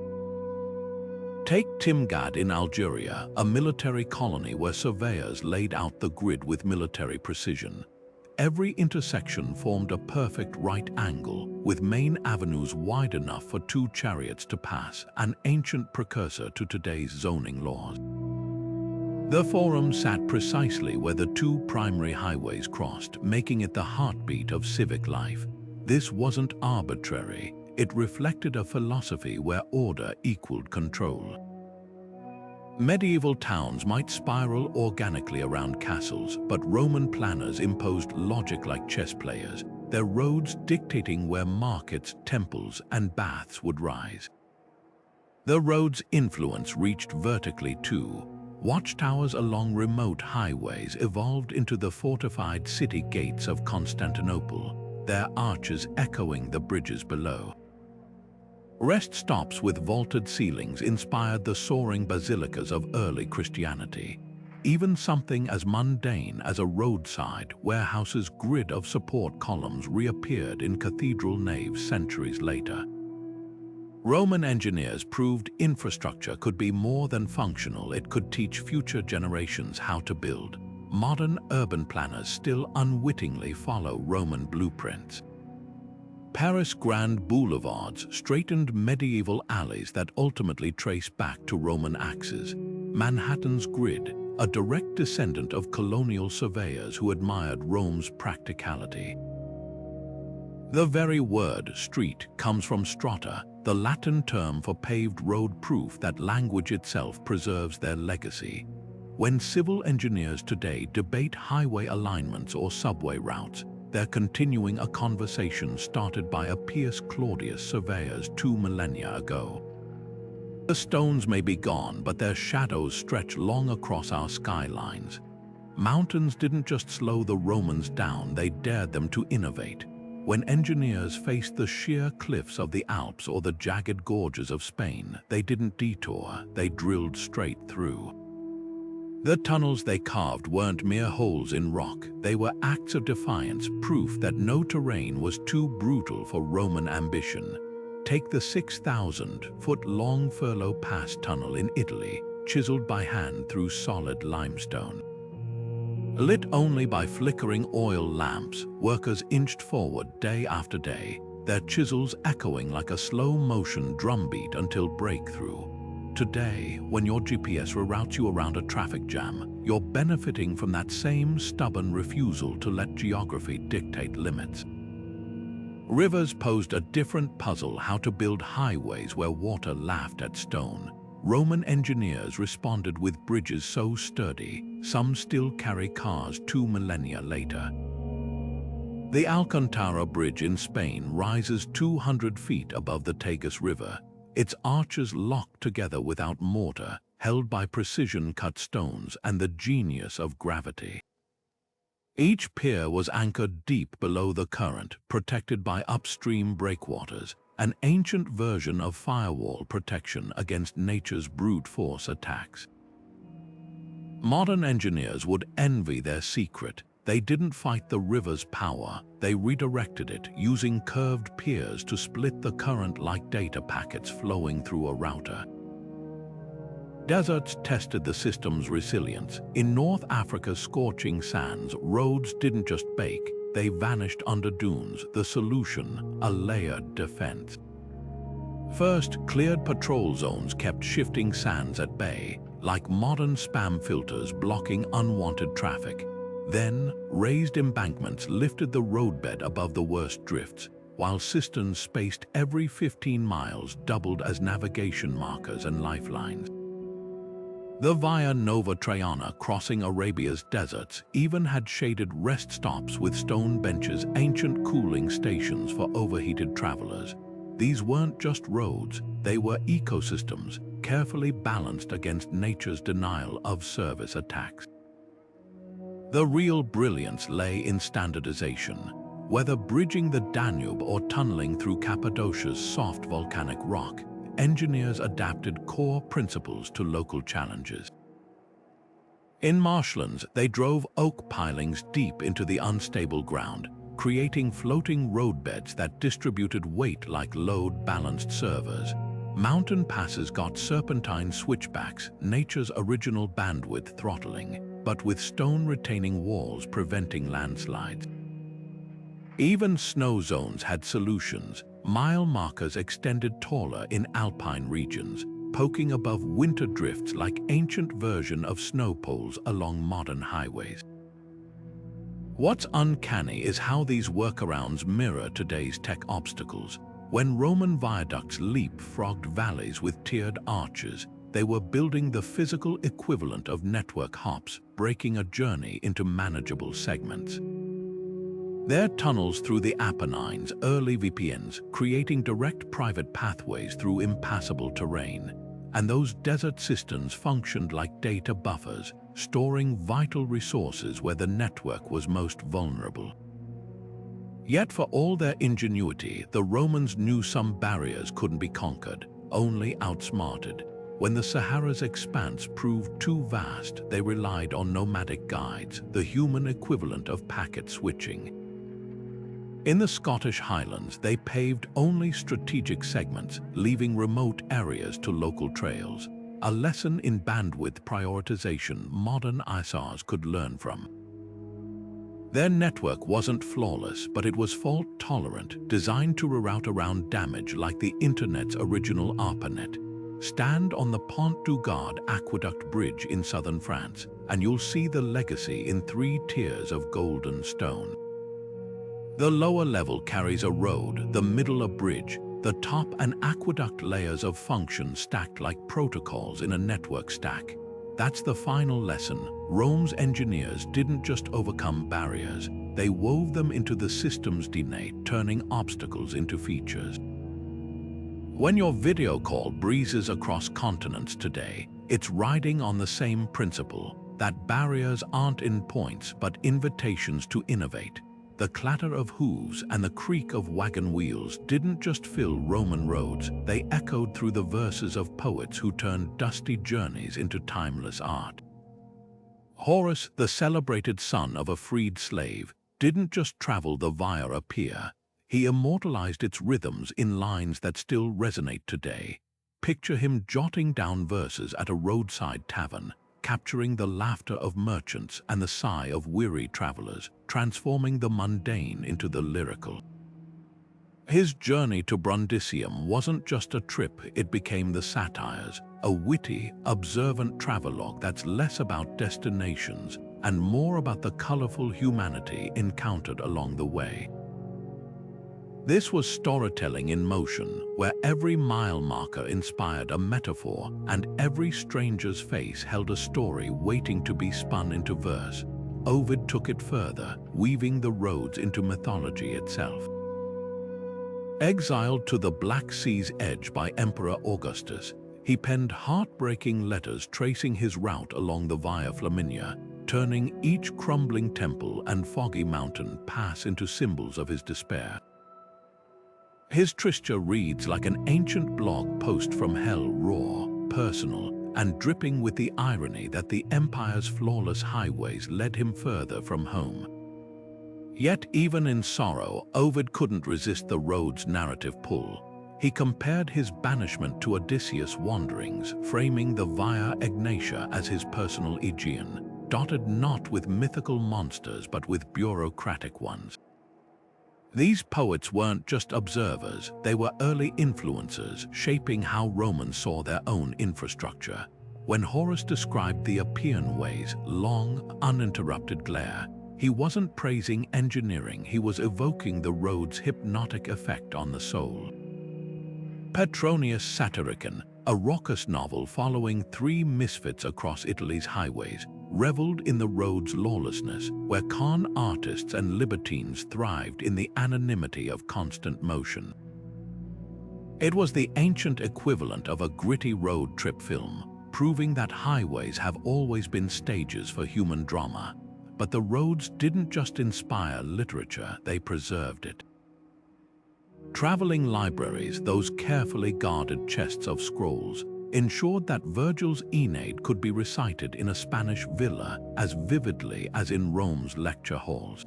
Take Timgad in Algeria, a military colony where surveyors laid out the grid with military precision. Every intersection formed a perfect right angle, with main avenues wide enough for 2 chariots to pass, an ancient precursor to today's zoning laws. The forum sat precisely where the 2 primary highways crossed, making it the heartbeat of civic life. This wasn't arbitrary. It reflected a philosophy where order equaled control. Medieval towns might spiral organically around castles, but Roman planners imposed logic like chess players, their roads dictating where markets, temples, and baths would rise. The road's influence reached vertically too. Watchtowers along remote highways evolved into the fortified city gates of Constantinople, their arches echoing the bridges below. Rest stops with vaulted ceilings inspired the soaring basilicas of early Christianity. Even something as mundane as a roadside warehouse's grid of support columns reappeared in cathedral naves centuries later. Roman engineers proved infrastructure could be more than functional, it could teach future generations how to build. Modern urban planners still unwittingly follow Roman blueprints. Paris' grand boulevards straightened medieval alleys that ultimately trace back to Roman axes. Manhattan's grid, a direct descendant of colonial surveyors who admired Rome's practicality. The very word street comes from strata, the Latin term for paved road, proof that language itself preserves their legacy. When civil engineers today debate highway alignments or subway routes, they're continuing a conversation started by Appius Claudius surveyors 2 millennia ago. The stones may be gone, but their shadows stretch long across our skylines. Mountains didn't just slow the Romans down, they dared them to innovate. When engineers faced the sheer cliffs of the Alps or the jagged gorges of Spain, they didn't detour, they drilled straight through. The tunnels they carved weren't mere holes in rock, they were acts of defiance, proof that no terrain was too brutal for Roman ambition. Take the 6,000-foot-long Furlow Pass tunnel in Italy, chiseled by hand through solid limestone. Lit only by flickering oil lamps, workers inched forward day after day, their chisels echoing like a slow-motion drumbeat until breakthrough. Today, when your GPS reroutes you around a traffic jam, you're benefiting from that same stubborn refusal to let geography dictate limits. Rivers posed a different puzzle: how to build highways where water laughed at stone. Roman engineers responded with bridges so sturdy, some still carry cars 2 millennia later. The Alcantara Bridge in Spain rises 200 feet above the Tagus River, its arches locked together without mortar, held by precision-cut stones and the genius of gravity. Each pier was anchored deep below the current, protected by upstream breakwaters, an ancient version of firewall protection against nature's brute force attacks. Modern engineers would envy their secret. They didn't fight the river's power, they redirected it, using curved piers to split the current like data packets flowing through a router. Deserts tested the system's resilience. In North Africa's scorching sands, roads didn't just bake, they vanished under dunes. The solution: a layered defense. First, cleared patrol zones kept shifting sands at bay, like modern spam filters blocking unwanted traffic. Then, raised embankments lifted the roadbed above the worst drifts, while cisterns spaced every 15 miles doubled as navigation markers and lifelines. The Via Nova Traiana crossing Arabia's deserts even had shaded rest stops with stone benches, ancient cooling stations for overheated travelers. These weren't just roads, they were ecosystems, carefully balanced against nature's denial of service attacks. The real brilliance lay in standardization. Whether bridging the Danube or tunneling through Cappadocia's soft volcanic rock, engineers adapted core principles to local challenges. In marshlands, they drove oak pilings deep into the unstable ground, creating floating roadbeds that distributed weight like load-balanced servers. Mountain passes got serpentine switchbacks, nature's original bandwidth throttling, but with stone retaining walls preventing landslides. Even snow zones had solutions. Mile markers extended taller in alpine regions, poking above winter drifts like ancient version of snow poles along modern highways. What's uncanny is how these workarounds mirror today's tech obstacles. When Roman viaducts leapfrogged valleys with tiered arches, they were building the physical equivalent of network hops, breaking a journey into manageable segments. Their tunnels through the Apennines, early VPNs, creating direct private pathways through impassable terrain. And those desert cisterns functioned like data buffers, storing vital resources where the network was most vulnerable. Yet for all their ingenuity, the Romans knew some barriers couldn't be conquered, only outsmarted. When the Sahara's expanse proved too vast, they relied on nomadic guides, the human equivalent of packet switching. In the Scottish Highlands, they paved only strategic segments, leaving remote areas to local trails. A lesson in bandwidth prioritization modern ISRs could learn from. Their network wasn't flawless, but it was fault-tolerant, designed to reroute around damage like the Internet's original ARPANET. Stand on the Pont du Gard aqueduct bridge in southern France, and you'll see the legacy in 3 tiers of golden stone. The lower level carries a road, the middle a bridge, the top an aqueduct, layers of function stacked like protocols in a network stack. That's the final lesson. Rome's engineers didn't just overcome barriers, they wove them into the system's DNA, turning obstacles into features. When your video call breezes across continents today, it's riding on the same principle, that barriers aren't endpoints but invitations to innovate. The clatter of hooves and the creak of wagon wheels didn't just fill Roman roads, they echoed through the verses of poets who turned dusty journeys into timeless art. Horace, the celebrated son of a freed slave, didn't just travel the Via Appia. He immortalized its rhythms in lines that still resonate today. Picture him jotting down verses at a roadside tavern, capturing the laughter of merchants and the sigh of weary travelers, transforming the mundane into the lyrical. His journey to Brundisium wasn't just a trip, it became the satires, a witty, observant travelogue that's less about destinations and more about the colorful humanity encountered along the way. This was storytelling in motion, where every mile marker inspired a metaphor and every stranger's face held a story waiting to be spun into verse. Ovid took it further, weaving the roads into mythology itself. Exiled to the Black Sea's edge by Emperor Augustus, he penned heartbreaking letters tracing his route along the Via Flaminia, turning each crumbling temple and foggy mountain pass into symbols of his despair. His Tristia reads like an ancient blog post from hell, raw, personal, and dripping with the irony that the empire's flawless highways led him further from home. Yet even in sorrow, Ovid couldn't resist the road's narrative pull. He compared his banishment to Odysseus' wanderings, framing the Via Egnatia as his personal Aegean, dotted not with mythical monsters but with bureaucratic ones. These poets weren't just observers, they were early influencers, shaping how Romans saw their own infrastructure. When Horace described the Appian Way's long, uninterrupted glare, he wasn't praising engineering, he was evoking the road's hypnotic effect on the soul. Petronius Satyricon, a raucous novel following three misfits across Italy's highways, reveled in the road's lawlessness, where con artists and libertines thrived in the anonymity of constant motion. It was the ancient equivalent of a gritty road trip film, proving that highways have always been stages for human drama. But the roads didn't just inspire literature, they preserved it. Traveling libraries, those carefully guarded chests of scrolls, ensured that Virgil's Aeneid could be recited in a Spanish villa as vividly as in Rome's lecture halls.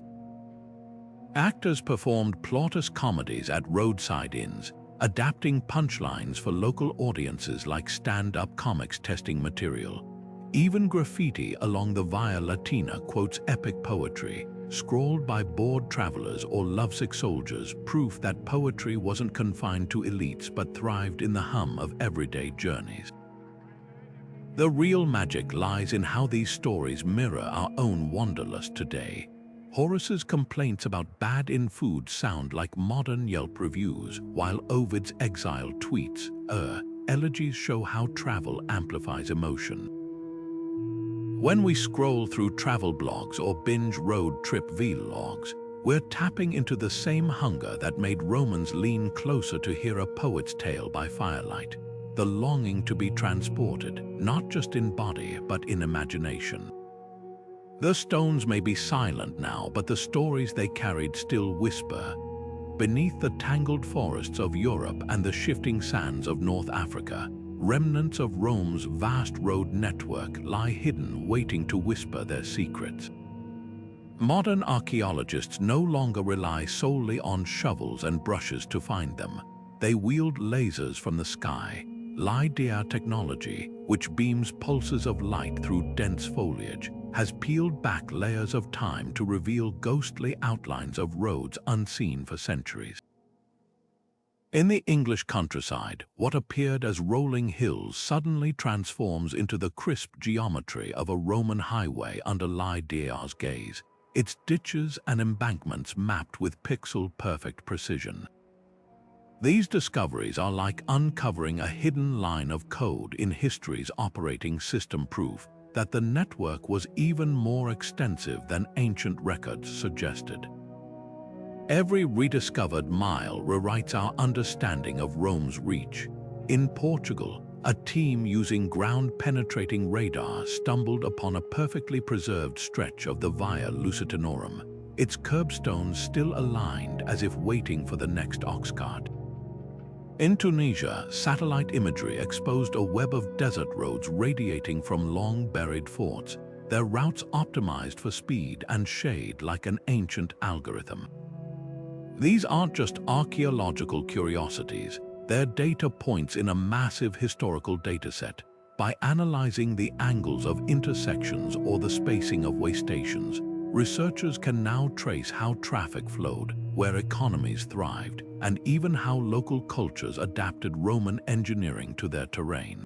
Actors performed plautus comedies at roadside inns, adapting punchlines for local audiences like stand-up comics testing material. Even graffiti along the Via Latina quotes epic poetry, scrawled by bored travelers or lovesick soldiers, proof that poetry wasn't confined to elites but thrived in the hum of everyday journeys. The real magic lies in how these stories mirror our own wanderlust today. Horace's complaints about bad-in food sound like modern Yelp reviews, while Ovid's exiled tweets, elegies show how travel amplifies emotion. When we scroll through travel blogs or binge road trip vlogs, we're tapping into the same hunger that made Romans lean closer to hear a poet's tale by firelight, the longing to be transported, not just in body but in imagination. The stones may be silent now, but the stories they carried still whisper. Beneath the tangled forests of Europe and the shifting sands of North Africa, remnants of Rome's vast road network lie hidden, waiting to whisper their secrets. Modern archaeologists no longer rely solely on shovels and brushes to find them. They wield lasers from the sky, LiDAR technology, which beams pulses of light through dense foliage, has peeled back layers of time to reveal ghostly outlines of roads unseen for centuries. In the English countryside, what appeared as rolling hills suddenly transforms into the crisp geometry of a Roman highway under LiDAR's gaze, its ditches and embankments mapped with pixel-perfect precision. These discoveries are like uncovering a hidden line of code in history's operating system, proof that the network was even more extensive than ancient records suggested. Every rediscovered mile rewrites our understanding of Rome's reach. In Portugal, a team using ground-penetrating radar stumbled upon a perfectly preserved stretch of the Via Lusitanorum, its curbstones still aligned as if waiting for the next ox cart. In Tunisia, satellite imagery exposed a web of desert roads radiating from long-buried forts, their routes optimized for speed and shade like an ancient algorithm. These aren't just archaeological curiosities, they're data points in a massive historical dataset. By analyzing the angles of intersections or the spacing of way stations, researchers can now trace how traffic flowed, where economies thrived, and even how local cultures adapted Roman engineering to their terrain.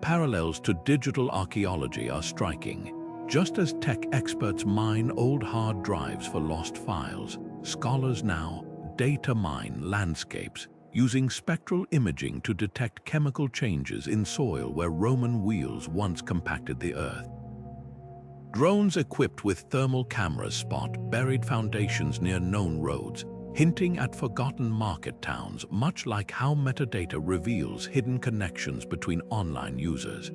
Parallels to digital archaeology are striking. Just as tech experts mine old hard drives for lost files, scholars now data mine landscapes, using spectral imaging to detect chemical changes in soil where Roman wheels once compacted the earth. Drones equipped with thermal cameras spot buried foundations near known roads, hinting at forgotten market towns, much like how metadata reveals hidden connections between online users.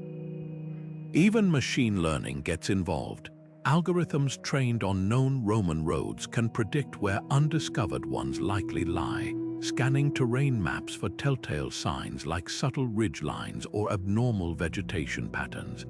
Even machine learning gets involved. Algorithms trained on known Roman roads can predict where undiscovered ones likely lie, scanning terrain maps for telltale signs like subtle ridge lines or abnormal vegetation patterns.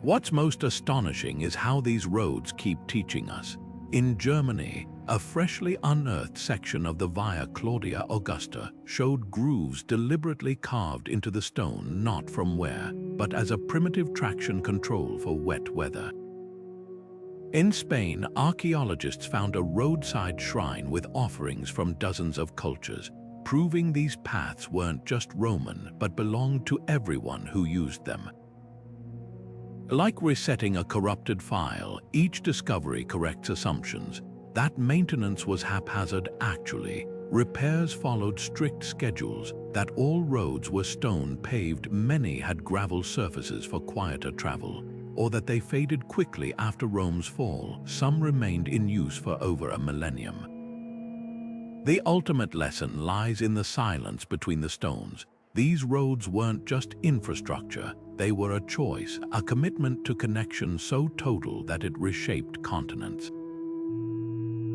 What's most astonishing is how these roads keep teaching us. In Germany, a freshly unearthed section of the Via Claudia Augusta showed grooves deliberately carved into the stone, not from wear, but as a primitive traction control for wet weather. In Spain, archaeologists found a roadside shrine with offerings from dozens of cultures, proving these paths weren't just Roman but belonged to everyone who used them. Like resetting a corrupted file, each discovery corrects assumptions. That maintenance was haphazard actually. Repairs followed strict schedules, that all roads were stone paved, many had gravel surfaces for quieter travel, or that they faded quickly after Rome's fall, some remained in use for over a millennium. The ultimate lesson lies in the silence between the stones. These roads weren't just infrastructure, they were a choice, a commitment to connection so total that it reshaped continents.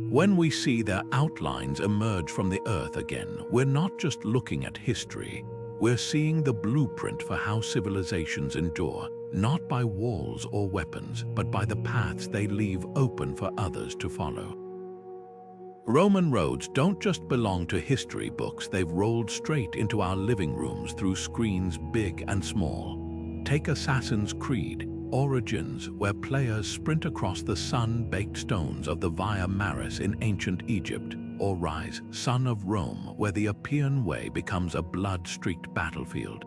When we see their outlines emerge from the earth again, we're not just looking at history, we're seeing the blueprint for how civilizations endure, not by walls or weapons, but by the paths they leave open for others to follow. Roman roads don't just belong to history books, they've rolled straight into our living rooms through screens big and small. Take Assassin's Creed, Origins, where players sprint across the sun-baked stones of the Via Maris in ancient Egypt, or Rise, Son of Rome, where the Appian Way becomes a blood-streaked battlefield.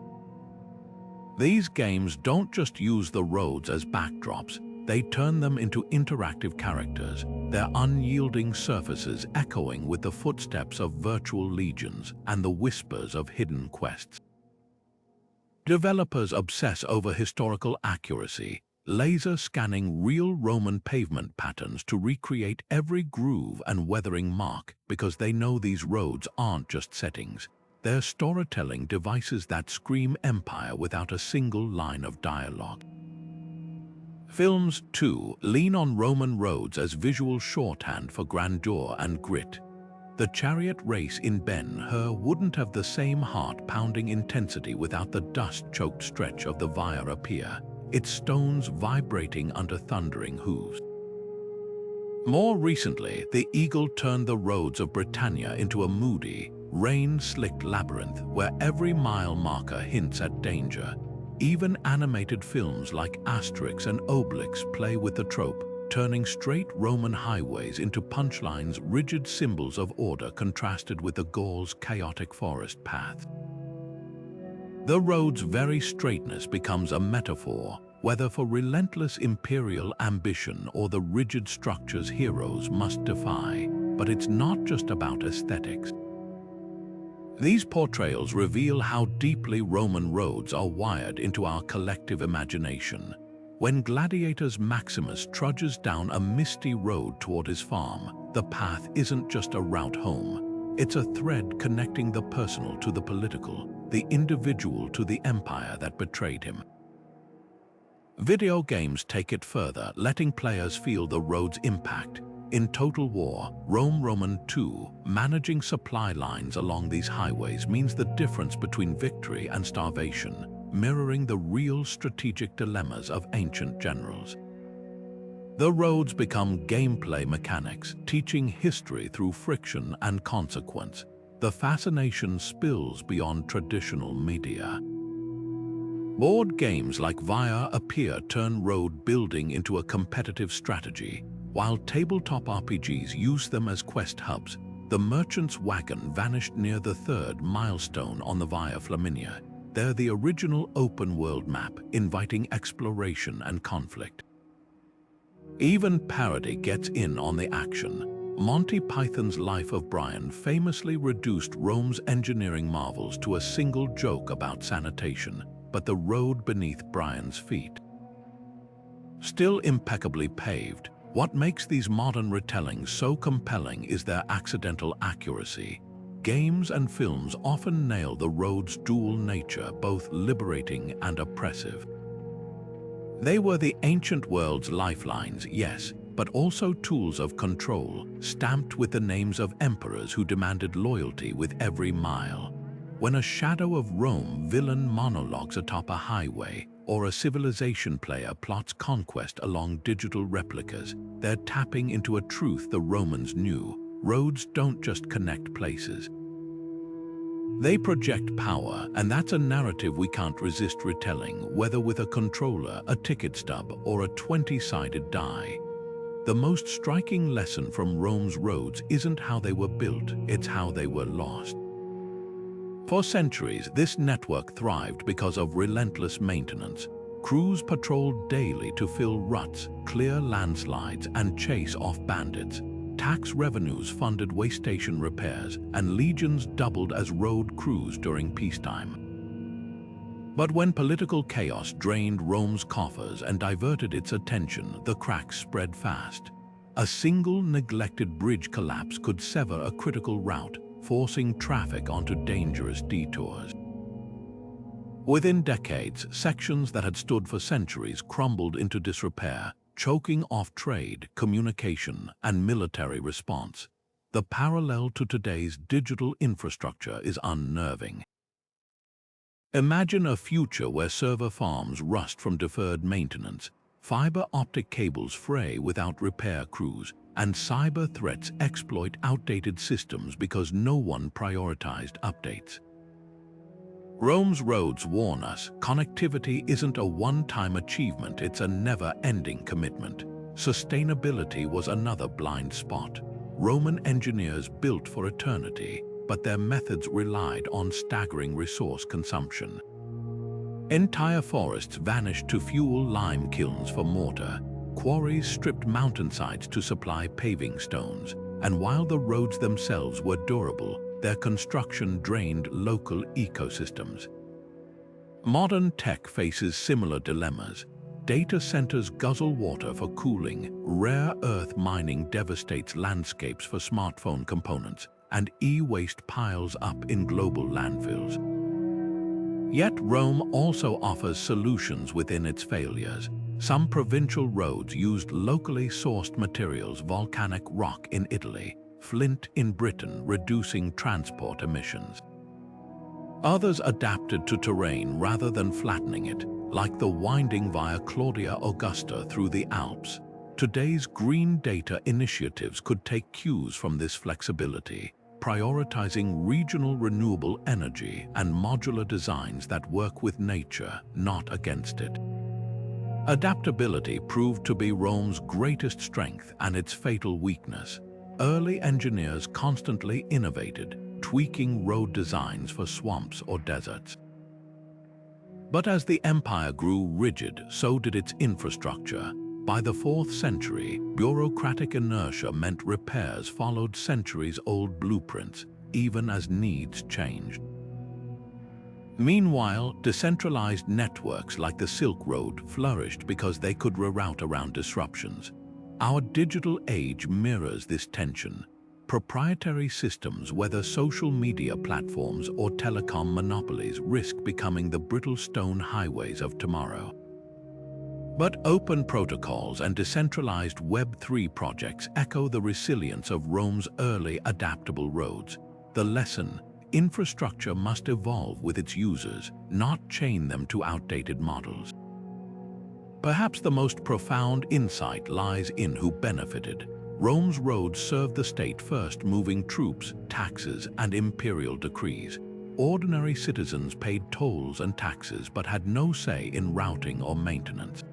These games don't just use the roads as backdrops, they turn them into interactive characters, their unyielding surfaces echoing with the footsteps of virtual legions and the whispers of hidden quests. Developers obsess over historical accuracy, laser scanning real Roman pavement patterns to recreate every groove and weathering mark, because they know these roads aren't just settings. They're storytelling devices that scream empire without a single line of dialogue. Films, too, lean on Roman roads as visual shorthand for grandeur and grit. The chariot race in Ben-Hur wouldn't have the same heart-pounding intensity without the dust-choked stretch of the Via Appia, its stones vibrating under thundering hooves. More recently, the eagle turned the roads of Britannia into a moody, rain-slicked labyrinth where every mile marker hints at danger. Even animated films like Asterix and Obelix play with the trope, turning straight Roman highways into punchlines, rigid symbols of order contrasted with the Gaul's chaotic forest path. The road's very straightness becomes a metaphor, whether for relentless imperial ambition or the rigid structures heroes must defy. But it's not just about aesthetics. These portrayals reveal how deeply Roman roads are wired into our collective imagination. When gladiator's Maximus trudges down a misty road toward his farm, the path isn't just a route home. It's a thread connecting the personal to the political, the individual to the empire that betrayed him. Video games take it further, letting players feel the road's impact. In Total War, Roman 2, managing supply lines along these highways means the difference between victory and starvation, mirroring the real strategic dilemmas of ancient generals. The roads become gameplay mechanics, teaching history through friction and consequence. The fascination spills beyond traditional media. Board games like Via Appia turn road building into a competitive strategy, while tabletop RPGs use them as quest hubs. The merchant's wagon vanished near the third milestone on the Via Flaminia, They're the original open-world map, inviting exploration and conflict. Even parody gets in on the action. Monty Python's Life of Brian famously reduced Rome's engineering marvels to a single joke about sanitation, but the road beneath Brian's feet. Still impeccably paved, what makes these modern retellings so compelling is their accidental accuracy. Games and films often nail the road's dual nature, both liberating and oppressive. They were the ancient world's lifelines, yes, but also tools of control, stamped with the names of emperors who demanded loyalty with every mile. When a Shadow of Rome villain monologues atop a highway, or a Civilization player plots conquest along digital replicas, they're tapping into a truth the Romans knew: roads don't just connect places. They project power, and that's a narrative we can't resist retelling, whether with a controller, a ticket stub, or a 20-sided die. The most striking lesson from Rome's roads isn't how they were built, it's how they were lost. For centuries, this network thrived because of relentless maintenance. Crews patrolled daily to fill ruts, clear landslides, and chase off bandits. Tax revenues funded way station repairs, and legions doubled as road crews during peacetime. But when political chaos drained Rome's coffers and diverted its attention, the cracks spread fast. A single neglected bridge collapse could sever a critical route, forcing traffic onto dangerous detours. Within decades, sections that had stood for centuries crumbled into disrepair, choking off trade, communication, and military response. The parallel to today's digital infrastructure is unnerving. Imagine a future where server farms rust from deferred maintenance, fiber optic cables fray without repair crews, and cyber threats exploit outdated systems because no one prioritized updates. Rome's roads warn us, connectivity isn't a one-time achievement, it's a never-ending commitment. Sustainability was another blind spot. Roman engineers built for eternity, but their methods relied on staggering resource consumption. Entire forests vanished to fuel lime kilns for mortar. Quarries stripped mountainsides to supply paving stones, and while the roads themselves were durable, their construction drained local ecosystems. Modern tech faces similar dilemmas. Data centers guzzle water for cooling, rare earth mining devastates landscapes for smartphone components, and e-waste piles up in global landfills. Yet Rome also offers solutions within its failures. Some provincial roads used locally sourced materials, volcanic rock in Italy, flint in Britain, reducing transport emissions. Others adapted to terrain rather than flattening it, like the winding Via Claudia Augusta through the Alps. Today's green data initiatives could take cues from this flexibility, prioritizing regional renewable energy and modular designs that work with nature, not against it. Adaptability proved to be Rome's greatest strength and its fatal weakness. Early engineers constantly innovated, tweaking road designs for swamps or deserts. But as the empire grew rigid, so did its infrastructure. By the 4th century, bureaucratic inertia meant repairs followed centuries-old blueprints, even as needs changed. Meanwhile, decentralized networks like the Silk Road flourished because they could reroute around disruptions. Our digital age mirrors this tension. Proprietary systems, whether social media platforms or telecom monopolies, risk becoming the brittle stone highways of tomorrow. But open protocols and decentralized Web3 projects echo the resilience of Rome's early adaptable roads. The lesson: infrastructure must evolve with its users, not chain them to outdated models. Perhaps the most profound insight lies in who benefited. Rome's roads served the state first, moving troops, taxes, and imperial decrees. Ordinary citizens paid tolls and taxes but had no say in routing or maintenance.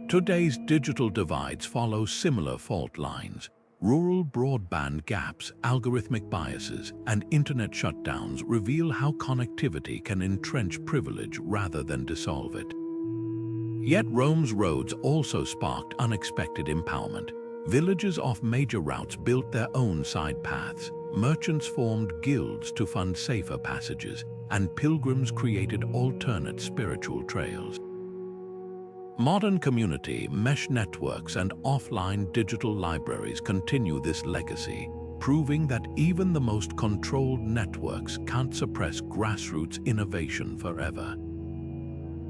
Today's digital divides follow similar fault lines. Rural broadband gaps, algorithmic biases, and internet shutdowns reveal how connectivity can entrench privilege rather than dissolve it. Yet Rome's roads also sparked unexpected empowerment. Villages off major routes built their own side paths, merchants formed guilds to fund safer passages, and pilgrims created alternate spiritual trails. Modern community, mesh networks, and offline digital libraries continue this legacy, proving that even the most controlled networks can't suppress grassroots innovation forever.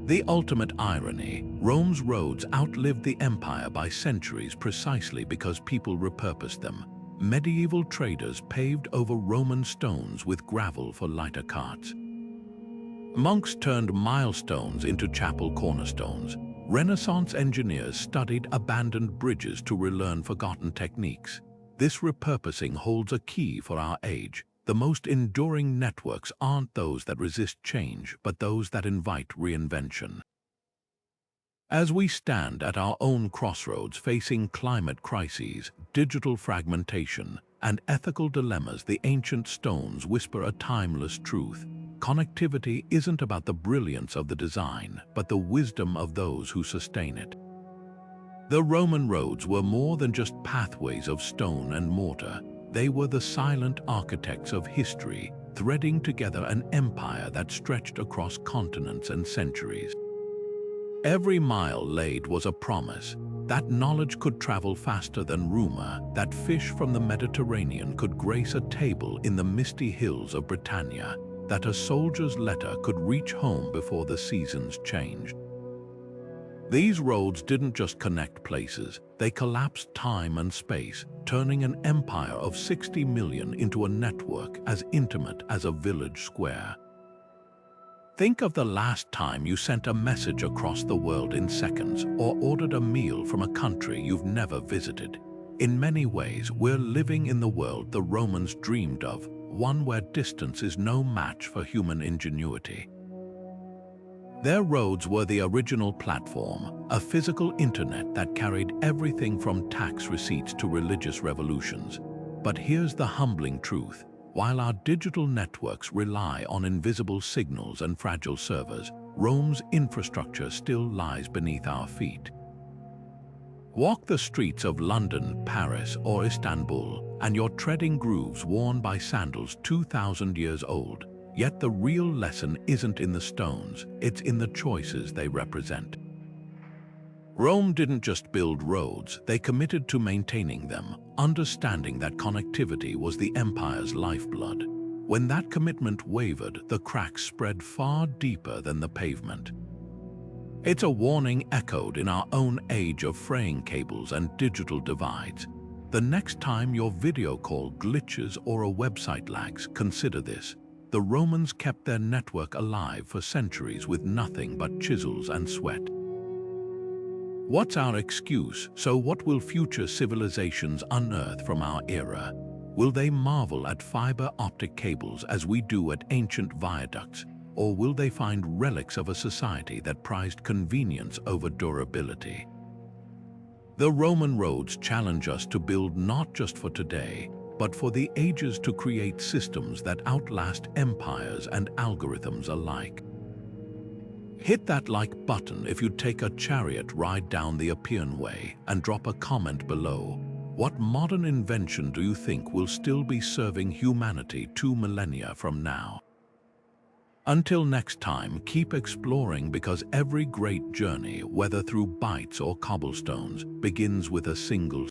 The ultimate irony, Rome's roads outlived the empire by centuries precisely because people repurposed them. Medieval traders paved over Roman stones with gravel for lighter carts. Monks turned milestones into chapel cornerstones. Renaissance engineers studied abandoned bridges to relearn forgotten techniques. This repurposing holds a key for our age. The most enduring networks aren't those that resist change, but those that invite reinvention. As we stand at our own crossroads facing climate crises, digital fragmentation, and ethical dilemmas, the ancient stones whisper a timeless truth. Connectivity isn't about the brilliance of the design, but the wisdom of those who sustain it. The Roman roads were more than just pathways of stone and mortar. They were the silent architects of history, threading together an empire that stretched across continents and centuries. Every mile laid was a promise. That knowledge could travel faster than rumor, that fish from the Mediterranean could grace a table in the misty hills of Britannia, that a soldier's letter could reach home before the seasons changed. These roads didn't just connect places, they collapsed time and space, turning an empire of 60 million into a network as intimate as a village square. Think of the last time you sent a message across the world in seconds or ordered a meal from a country you've never visited. In many ways, we're living in the world the Romans dreamed of, one where distance is no match for human ingenuity. Their roads were the original platform, a physical internet that carried everything from tax receipts to religious revolutions. But here's the humbling truth. While our digital networks rely on invisible signals and fragile servers, Rome's infrastructure still lies beneath our feet. Walk the streets of London, Paris, or Istanbul, and you're treading grooves worn by sandals 2,000 years old. Yet the real lesson isn't in the stones, it's in the choices they represent. Rome didn't just build roads, they committed to maintaining them, understanding that connectivity was the empire's lifeblood. When that commitment wavered, the cracks spread far deeper than the pavement. It's a warning echoed in our own age of fraying cables and digital divides. The next time your video call glitches or a website lags, consider this. The Romans kept their network alive for centuries with nothing but chisels and sweat. What's our excuse? So what will future civilizations unearth from our era? Will they marvel at fiber optic cables as we do at ancient viaducts? Or will they find relics of a society that prized convenience over durability? The Roman roads challenge us to build not just for today, but for the ages, to create systems that outlast empires and algorithms alike. Hit that like button if you take a chariot ride down the Appian Way, and drop a comment below. What modern invention do you think will still be serving humanity 2 millennia from now? Until next time, keep exploring, because every great journey, whether through bytes or cobblestones, begins with a single